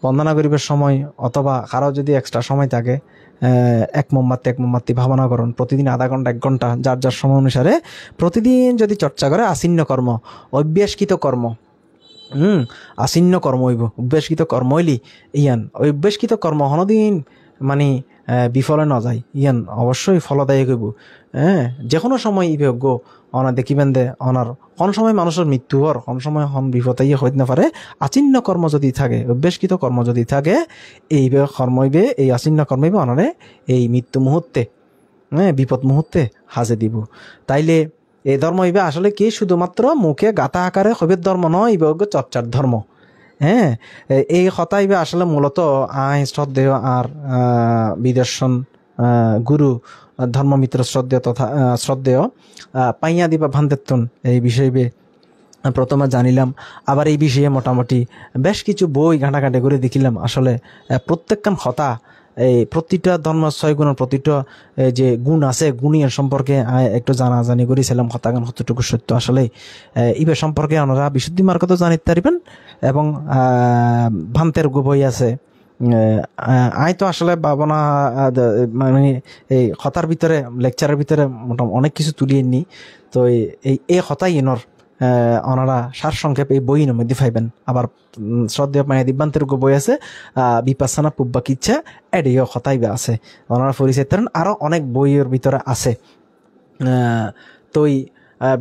বন্দনা গরিবের সময় অথবা কারো যদি এক্সট্রা সময় থাকে এক মোমবাতি ভাবনা করুন প্রতিদিন আধা ঘন্টা 1 ঘন্টা যার যার সময় অনুসারে প্রতিদিন যদি চর্চা করে আসিন্ন কর্ম অভ্যাসকৃত কর্ম আসিন্ন কর্ম হইব অভ্যাসকৃত কর্ম হইলি ইয়ান অভ্যাসকৃত কর্ম হনদিন মানে বিফলে ন যায় ইয়ান অবশ্যই ফলদায়ক হইব যে কোনো সময় ইভেজ্ঞ অনা দেখিবেন দে অনার কোন সময় মানুষের মৃত্যু হর কোন সময় হন বিপদ হইতে না পারে আচিন্ন কর্ম যদি থাকে অভ্যাসকৃত কর্ম যদি থাকে এই কর্ম হইবে এই আচিন্ন কর্ম হইবে অনারে এই মৃত্যু মুহূর্তে বিপদ মুহূর্তে হাজে দিব তাইলে এই ধর্ম হইবে আসলে কি শুধুমাত্র মুখে গাতা আকারে হইবে ধর্ম নয় ইবে চর্চার ধর্ম এই কথা ইবে আসলে মূলত আই শ্রদ্ধেয় আর বিদর্শন গুরু ধর্মমিত্র শ্রদ্ধেয় তথা শ্রদ্ধেয় পাইয়া দিবা ভান্তেত্তন এই বিষয়ে প্রথমে জানিলাম আবার এই বিষয়ে মোটামুটি বেশ কিছু বই ঘাঁটাঘাঁটি করে দেখিলাম আসলে প্রত্যেকখান কথা এই প্রতিটা ধর্ম 6 গুণের প্রতিটা যে গুণ আছে গুণের সম্পর্কে একটু জানাজানি করেছিলাম কথাগান কতটুকু সত্য আসলে ইবে সম্পর্কে আপনারা বিশুদ্ধি মার্গত জানিতে পারবেন এবং ভান্তের বই আছে আই তো আসলে ভাবনা মানে এই কথার ভিতরে লেকচারের ভিতরে মোটামুটি অনেক কিছু তুলিয়ে নি তো এই কথাই এনর ওনারা সার সংক্ষেপ এই বইয়ের মধ্যে পাইবেন আবার শ্রদ্ধেয় পায় দিব্যান্তের বই আছে বিপাসনা পুব্বা কিচ্ছা এডিও কথাই আছে ওনারা পরিচয় করেন আরো অনেক বইয়ের ভিতরে আছে তো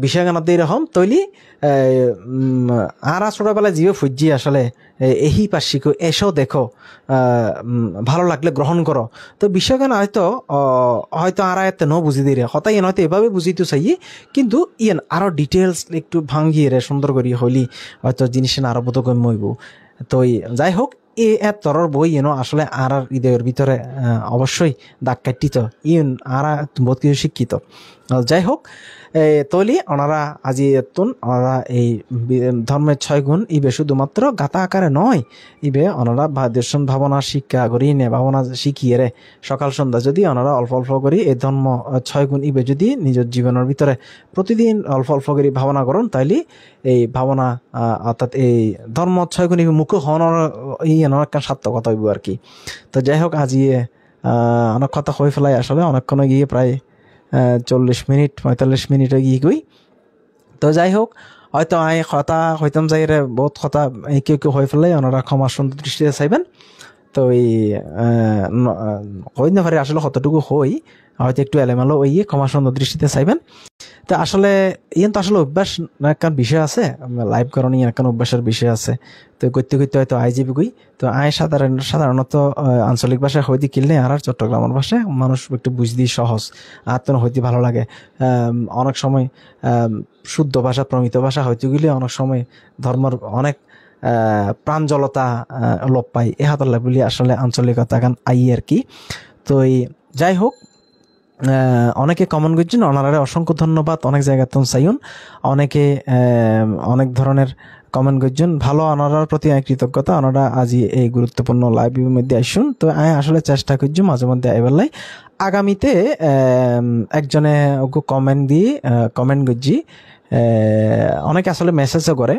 বিষয়গানাতে এরকম তৈলি আর ছোটবেলায় জিও ফুজি আসলে এই পার্শ্বিক এসো দেখো ভালো লাগলে গ্রহণ করো তো বিষয়গান হয়তো আর এত ন বুঝি দিয়ে হতাই হয়তো এভাবে বুঝিতে চাই কিন্তু ইয়ান আরো ডিটেলস একটু ভাঙ্গিয়ে রে সুন্দর করি হইলি হয়তো জিনিস আরো বোধগম্য হইব তো যাই হোক এত তরর বই আসলে আর হৃদয়ের ভিতরে অবশ্যই দাগ কাটিত আর বহুত কিছু শিক্ষিত যাই হোক তৈলি ওনারা আজি এতুন ওনারা এই ধর্মের 6 গুণ ইবে শুধুমাত্র গাতা আকারে নয় ইবে ওনারা দর্শন ভাবনা শিক্ষা করি নে ভাবনা শিখিয়ে রে সকাল সন্ধ্যা যদি ওনারা অল্প অল্প করি এই ধর্ম 6 গুণ ইবে যদি নিজের জীবনের ভিতরে প্রতিদিন অল্প অল্প করে ভাবনা করুন তাইলে এই ভাবনা অর্থাৎ এই ধর্ম 6 গুণ ইবে মুখ হওয়ার একটা সার্থকতা হইব আর কি তো যাই হোক আজি অনেক কথা হয়ে ফেলাই আসলে অনেকক্ষণ গিয়ে প্রায় 40 মিনিট 45 মিনিট গিয়ে গই তো যাই হোক হয়তো আই কথা হইতাম যাই রে বহুত কথা কেউ কেউ হয়ে ফেলে ওনারা ক্ষমা সুন্দর দৃষ্টিতে চাইবেন তো এই হই না পারে আসলে কতটুকু হই হয়তো একটু এলেমেলো ওই ক্ষমা সুন্দর দৃষ্টিতে চাইবেন তো আসলে ইয়ান তো আসলে অভ্যাস একটা বিষয় আছে লাইভ কারণে একটা অভ্যাসের বিষয় আছে তো করতে করতে হয়তো আইজিবি গই তো আই সাধারণত আঞ্চলিক ভাষায় হইতে কিনলে আর চট্টগ্রামের ভাষায় মানুষ একটু বুঝতে সহজ আর তো হইতে ভালো লাগে অনেক সময় শুদ্ধ ভাষা প্রমিত ভাষা হইতে গেলে অনেক সময় ধর্মের অনেক প্রাঞ্জলতা লোপ পাই এ হাতলা বলি আসলে আঞ্চলিকতা গান আই আর কি তো যাই হোক অনেকে কমেন্ট করছেন ওনারা অসংখ্য ধন্যবাদ অনেক জায়গা তো চাইন অনেকে অনেক ধরনের কমেন্ট করছেন ভালো ওনারার প্রতি কৃতজ্ঞতা ওনারা আজি এই গুরুত্বপূর্ণ লাইভের মধ্যে আসুন তো আমি আসলে চেষ্টা করছি মাঝে মধ্যে আইবার আগামীতে একজনে কমেন্ট দিয়ে কমেন্ট করছি অনেকে আসলে মেসেজও করে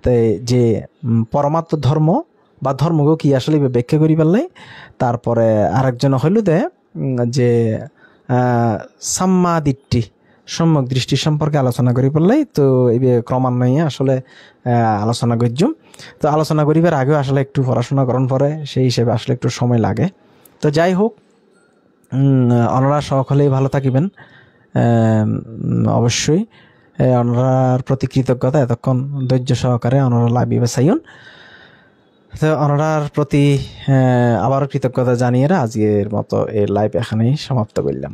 তো যে পরমাত্ম ধর্ম বা ধর্মকে কি আসলে ব্যাখ্যা করি পারলাই তারপরে আরেকজন হইল দে যে সাম্মাদিট্টি সম্যক দৃষ্টি সম্পর্কে আলোচনা করি পারলাই তো এই ক্রমান্বয়ে আসলে আলোচনা করছুম তো আলোচনা করিবার আগেও আসলে একটু পড়াশোনা করার পরে সেই হিসেবে আসলে একটু সময় লাগে তো যাই হোক ওনারা সকলেই ভালো থাকিবেন অবশ্যই ওনারার প্রতি কৃতজ্ঞতা এতক্ষণ ধৈর্য সহকারে ওনারা লাইভে চাইন তো ওনারার প্রতি আবার কৃতজ্ঞতা জানিয়ে আজকের মতো এই লাইভ এখানেই সমাপ্ত করলাম।